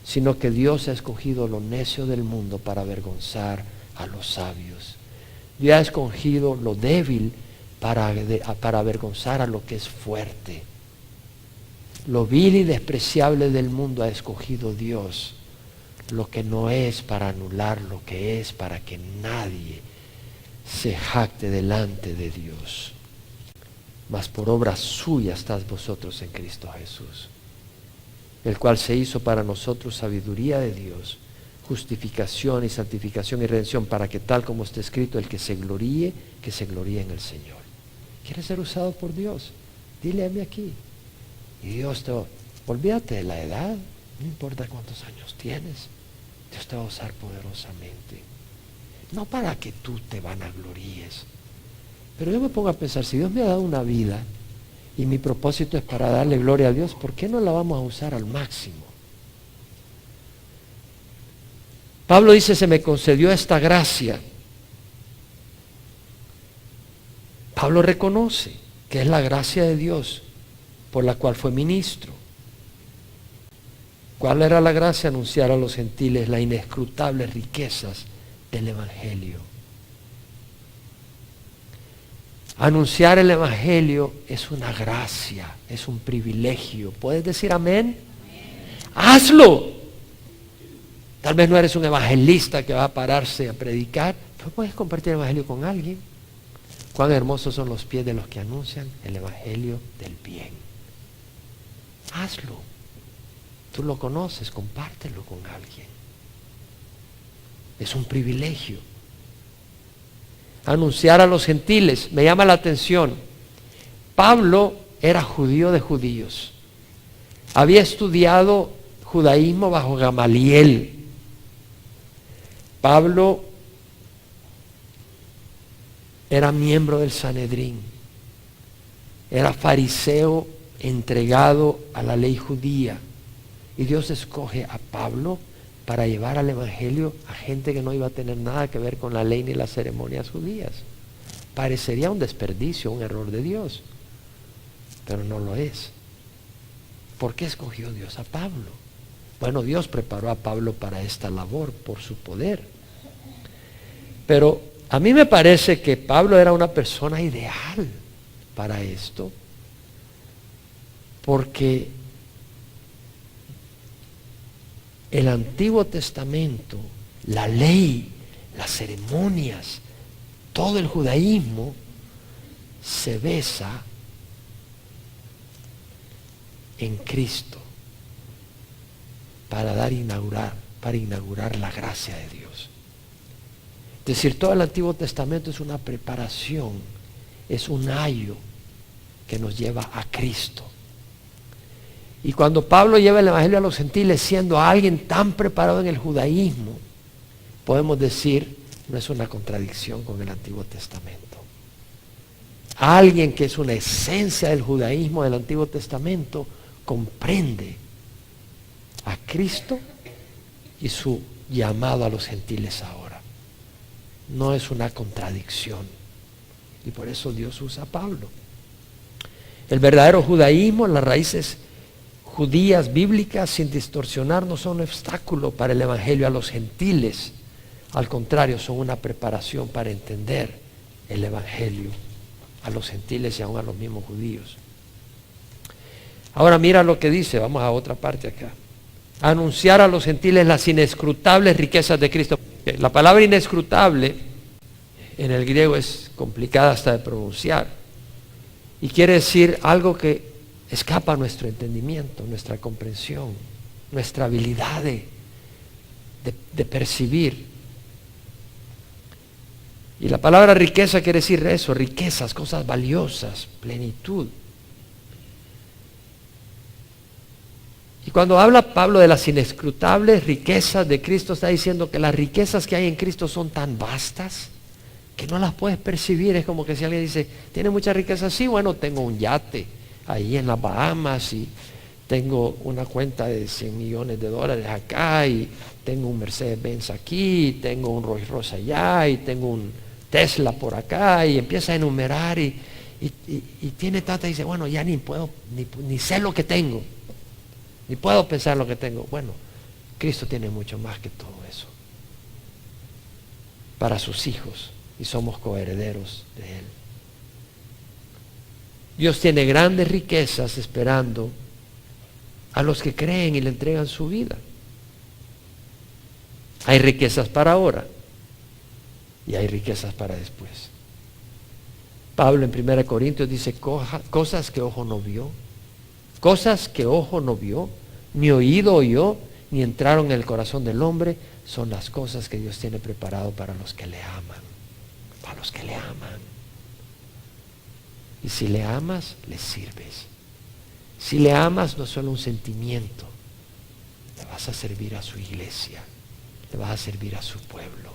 sino que Dios ha escogido lo necio del mundo para avergonzar a los sabios. Dios ha escogido lo débil para avergonzar a lo que es fuerte. Lo vil y despreciable del mundo ha escogido Dios. Lo que no es para anular lo que es, para que nadie se jacte delante de Dios. Mas por obra suya estáis vosotros en Cristo Jesús, el cual se hizo para nosotros sabiduría de Dios, justificación y santificación y redención, para que tal como está escrito, el que se gloríe en el Señor. ¿Quieres ser usado por Dios? Dile a mí aquí. Y Dios olvídate de la edad, no importa cuántos años tienes, Dios te va a usar poderosamente. No para que tú te vanagloríes, pero yo me pongo a pensar, si Dios me ha dado una vida y mi propósito es para darle gloria a Dios, ¿por qué no la vamos a usar al máximo? Pablo dice, se me concedió esta gracia. Pablo reconoce que es la gracia de Dios por la cual fue ministro. ¿Cuál era la gracia? Anunciar a los gentiles las inescrutables riquezas del Evangelio. Anunciar el Evangelio es una gracia, es un privilegio. ¿Puedes decir amén? ¡Hazlo! Tal vez no eres un evangelista que va a pararse a predicar, pero puedes compartir el Evangelio con alguien. Cuán hermosos son los pies de los que anuncian el Evangelio del bien. Hazlo. Tú lo conoces, compártelo con alguien. Es un privilegio. Anunciar a los gentiles, me llama la atención. Pablo era judío de judíos. Había estudiado judaísmo bajo Gamaliel. Pablo era miembro del Sanedrín. Era fariseo entregado a la ley judía. Y Dios escoge a Pablo para llevar al Evangelio a gente que no iba a tener nada que ver con la ley ni las ceremonias judías. Parecería un desperdicio, un error de Dios, pero no lo es. ¿Por qué escogió Dios a Pablo? Bueno, Dios preparó a Pablo para esta labor por su poder. Pero a mí me parece que Pablo era una persona ideal para esto, porque el Antiguo Testamento, la ley, las ceremonias, todo el judaísmo se basa en Cristo para inaugurar la gracia de Dios. Es decir, todo el Antiguo Testamento es una preparación, es un ayo que nos lleva a Cristo. Y cuando Pablo lleva el Evangelio a los gentiles, siendo alguien tan preparado en el judaísmo, podemos decir no es una contradicción con el Antiguo Testamento. Alguien que es una esencia del judaísmo del Antiguo Testamento comprende a Cristo y su llamado a los gentiles ahora. No es una contradicción. Y por eso Dios usa a Pablo. El verdadero judaísmo, las raíces judías bíblicas, sin distorsionar, no son un obstáculo para el evangelio a los gentiles. Al contrario, son una preparación para entender el evangelio a los gentiles y aún a los mismos judíos. Ahora mira lo que dice, vamos a otra parte acá. Anunciar a los gentiles las inescrutables riquezas de Cristo. La palabra inescrutable en el griego es complicada hasta de pronunciar y quiere decir algo que escapa a nuestro entendimiento, nuestra comprensión, nuestra habilidad de percibir. Y la palabra riqueza quiere decir eso, riquezas, cosas valiosas, plenitud. Y cuando habla Pablo de las inescrutables riquezas de Cristo, está diciendo que las riquezas que hay en Cristo son tan vastas que no las puedes percibir. Es como que si alguien dice, ¿tiene mucha riqueza? Sí, bueno, tengo un yate ahí en las Bahamas y tengo una cuenta de $100 millones acá y tengo un Mercedes-Benz aquí, y tengo un Rolls Royce allá y tengo un Tesla por acá, y empieza a enumerar y tiene tanta y dice, bueno, ya ni puedo, ni sé lo que tengo, ni puedo pensar lo que tengo. Bueno, Cristo tiene mucho más que todo eso para sus hijos y somos coherederos de Él. Dios tiene grandes riquezas esperando a los que creen y le entregan su vida. Hay riquezas para ahora y hay riquezas para después. Pablo en 1 Corintios dice, cosas que ojo no vio, ni oído oyó, ni entraron en el corazón del hombre, son las cosas que Dios tiene preparado para los que le aman. Para los que le aman. Y si le amas, le sirves. Si le amas, no es solo un sentimiento, le vas a servir a su iglesia, le vas a servir a su pueblo.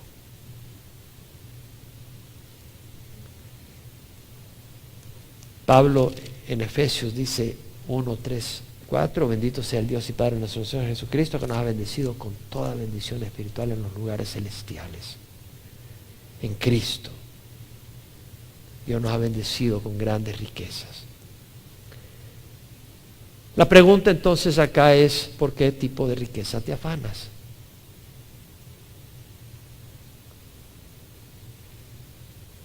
Pablo en Efesios dice 1, 3, 4, bendito sea el Dios y Padre de nuestro Señor Jesucristo, que nos ha bendecido con toda bendición espiritual en los lugares celestiales. En Cristo. Dios nos ha bendecido con grandes riquezas. La pregunta entonces acá es, ¿por qué tipo de riqueza te afanas?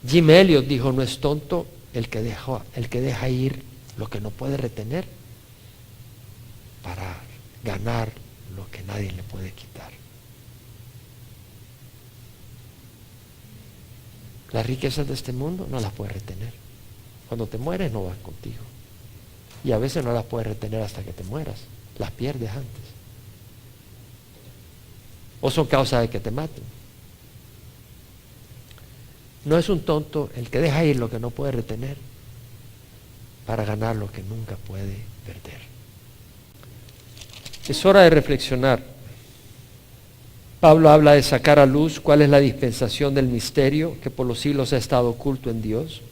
Jim Elliot dijo, no es tonto el que deja ir lo que no puede retener para ganar lo que nadie le puede quitar. Las riquezas de este mundo no las puedes retener. Cuando te mueres no vas contigo. Y a veces no las puedes retener hasta que te mueras. Las pierdes antes. O son causa de que te maten. No es un tonto el que deja ir lo que no puede retener para ganar lo que nunca puede perder. Es hora de reflexionar. Pablo habla de sacar a luz cuál es la dispensación del misterio que por los siglos ha estado oculto en Dios.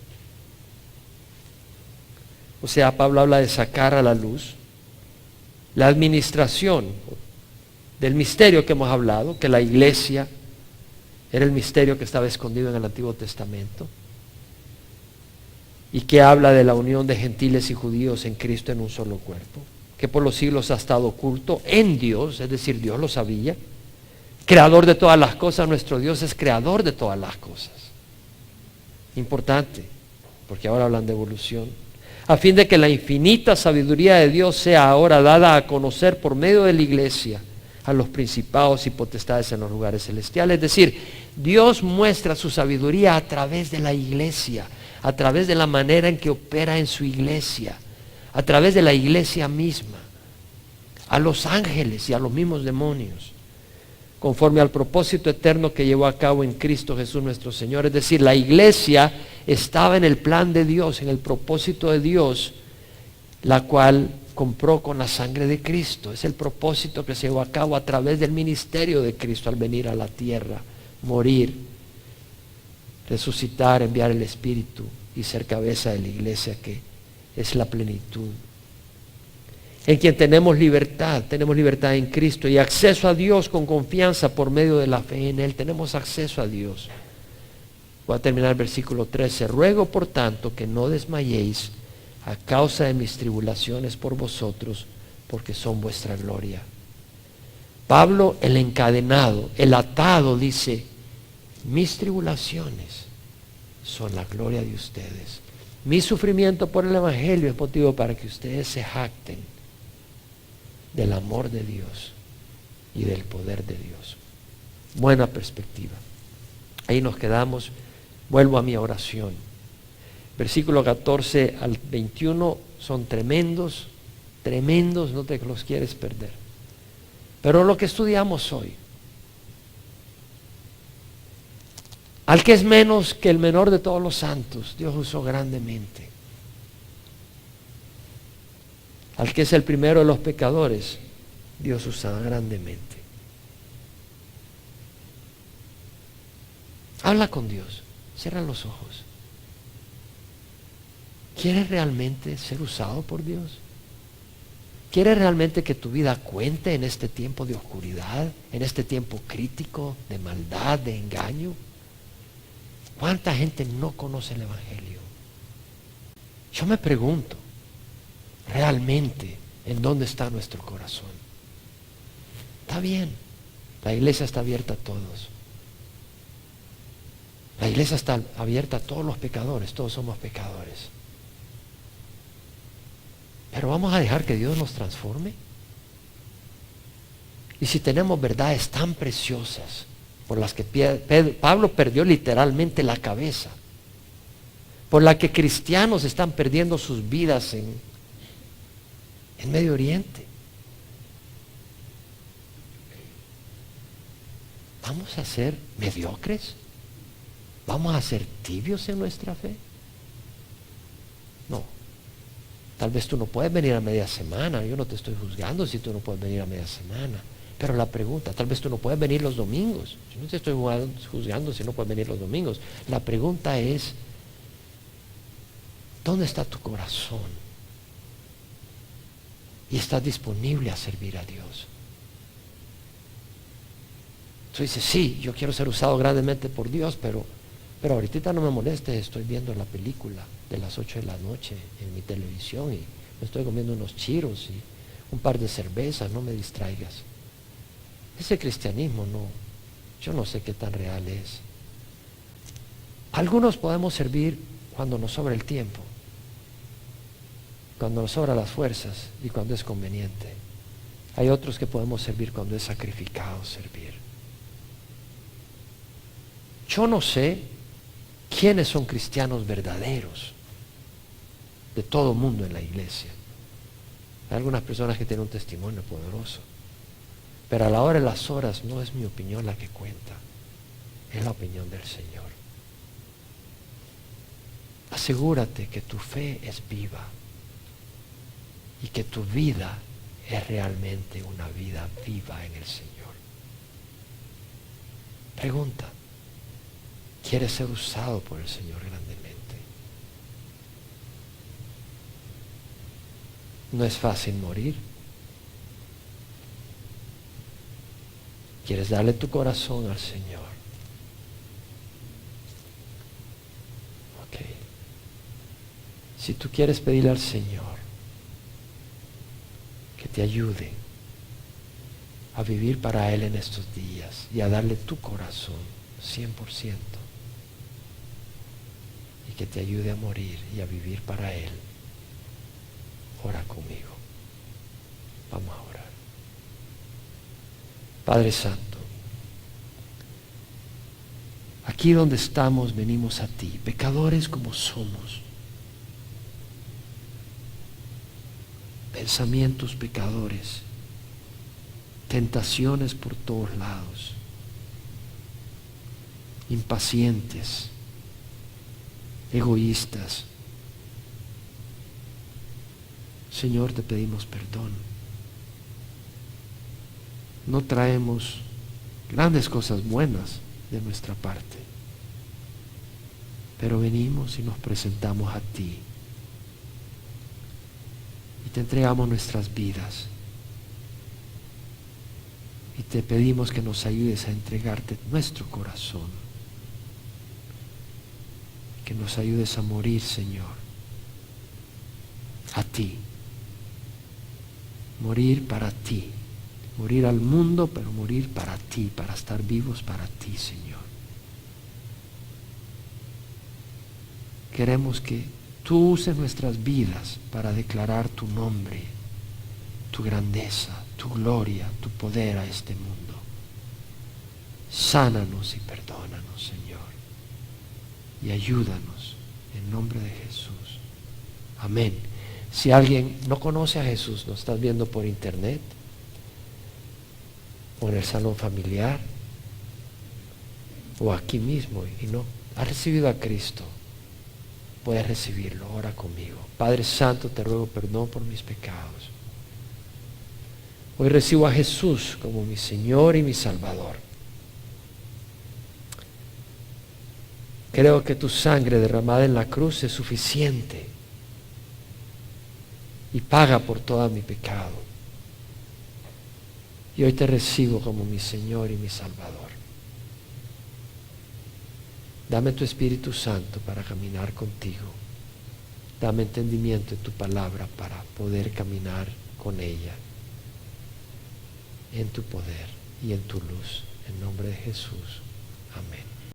O sea, Pablo habla de sacar a la luz la administración del misterio que hemos hablado, que la iglesia era el misterio que estaba escondido en el Antiguo Testamento y que habla de la unión de gentiles y judíos en Cristo en un solo cuerpo, que por los siglos ha estado oculto en Dios, es decir, Dios lo sabía. Creador de todas las cosas, nuestro Dios es creador de todas las cosas. Importante, porque ahora hablan de evolución. A fin de que la infinita sabiduría de Dios sea ahora dada a conocer por medio de la iglesia a los principados y potestades en los lugares celestiales. Es decir, Dios muestra su sabiduría a través de la iglesia, a través de la manera en que opera en su iglesia, a través de la iglesia misma, a los ángeles y a los mismos demonios, conforme al propósito eterno que llevó a cabo en Cristo Jesús nuestro Señor. Es decir, la iglesia estaba en el plan de Dios, en el propósito de Dios, la cual compró con la sangre de Cristo. Es el propósito que se llevó a cabo a través del ministerio de Cristo al venir a la tierra, morir resucitar, enviar el Espíritu y ser cabeza de la iglesia, que es la plenitud. En quien tenemos libertad en Cristo y acceso a Dios con confianza por medio de la fe en Él. Tenemos acceso a Dios. Voy a terminar el versículo 13. Ruego por tanto que no desmayéis a causa de mis tribulaciones por vosotros, porque son vuestra gloria. Pablo, el encadenado, el atado, dice: mis tribulaciones son la gloria de ustedes. Mi sufrimiento por el Evangelio es motivo para que ustedes se jacten del amor de Dios y del poder de Dios. Buena perspectiva. Ahí nos quedamos. Vuelvo a mi oración. Versículo 14 al 21 son tremendos, tremendos, no te los quieres perder. Pero lo que estudiamos hoy: al que es menos que el menor de todos los santos, Dios usó grandemente. Al que es el primero de los pecadores, Dios usa grandemente. Habla con Dios, cierra los ojos. ¿Quieres realmente ser usado por Dios? ¿Quieres realmente que tu vida cuente en este tiempo de oscuridad, en este tiempo crítico, de maldad, de engaño? ¿Cuánta gente no conoce el Evangelio? Yo me pregunto, realmente, ¿en dónde está nuestro corazón? Está bien, la iglesia está abierta a todos. La iglesia está abierta a todos los pecadores, todos somos pecadores. Pero vamos a dejar que Dios nos transforme. Y si tenemos verdades tan preciosas por las que Pablo perdió literalmente la cabeza, por la que cristianos están perdiendo sus vidas en Medio Oriente, ¿vamos a ser mediocres? ¿Vamos a ser tibios en nuestra fe? No. Tal vez tú no puedes venir a media semana. Yo no te estoy juzgando si tú no puedes venir a media semana. Pero la pregunta, tal vez tú no puedes venir los domingos. Yo no te estoy juzgando si no puedes venir los domingos. La pregunta es: ¿dónde está tu corazón? Y estás disponible a servir a Dios. Tú dices: sí, yo quiero ser usado grandemente por Dios, pero ahorita no me molestes, estoy viendo la película de las 8 de la noche en mi televisión y me estoy comiendo unos chiros y un par de cervezas, no me distraigas. Ese cristianismo no, yo no sé qué tan real es. Algunos podemos servir cuando nos sobra el tiempo, cuando nos sobran las fuerzas y cuando es conveniente. Hay otros que podemos servir cuando es sacrificado servir. Yo no sé quiénes son cristianos verdaderos de todo mundo en la iglesia. Hay algunas personas que tienen un testimonio poderoso, pero a la hora de las horas no es mi opinión la que cuenta, es la opinión del Señor. Asegúrate que tu fe es viva y que tu vida es realmente una vida viva en el Señor. Pregunta: ¿quieres ser usado por el Señor grandemente? No es fácil morir. ¿Quieres darle tu corazón al Señor? Ok. Si tú quieres pedirle al Señor que te ayude a vivir para Él en estos días y a darle tu corazón 100%, y que te ayude a morir y a vivir para Él, ora conmigo. Vamos a orar. Padre Santo, aquí donde estamos venimos a ti, pecadores como somos, pensamientos pecadores, tentaciones por todos lados, impacientes, egoístas. Señor, te pedimos perdón. No traemos grandes cosas buenas de nuestra parte, Pero venimos y nos presentamos a ti. Y te entregamos nuestras vidas. Y te pedimos que nos ayudes a entregarte nuestro corazón. Que nos ayudes a morir, Señor, a ti. Morir para ti. Morir al mundo, pero morir para ti, para estar vivos para ti, Señor. Queremos que tú uses nuestras vidas para declarar tu nombre, tu grandeza, tu gloria, tu poder a este mundo. Sánanos y perdónanos, Señor. Y ayúdanos en nombre de Jesús. Amén. Si alguien no conoce a Jesús, nos estás viendo por internet o en el salón familiar o aquí mismo y no has recibido a Cristo, puedes recibirlo. Ora conmigo. Padre Santo, te ruego perdón por mis pecados. Hoy recibo a Jesús como mi Señor y mi Salvador. Creo que tu sangre derramada en la cruz es suficiente y paga por todo mi pecado. Y hoy te recibo como mi Señor y mi Salvador. Dame tu Espíritu Santo para caminar contigo. Dame entendimiento en tu palabra para poder caminar con ella en tu poder y en tu luz. En nombre de Jesús. Amén.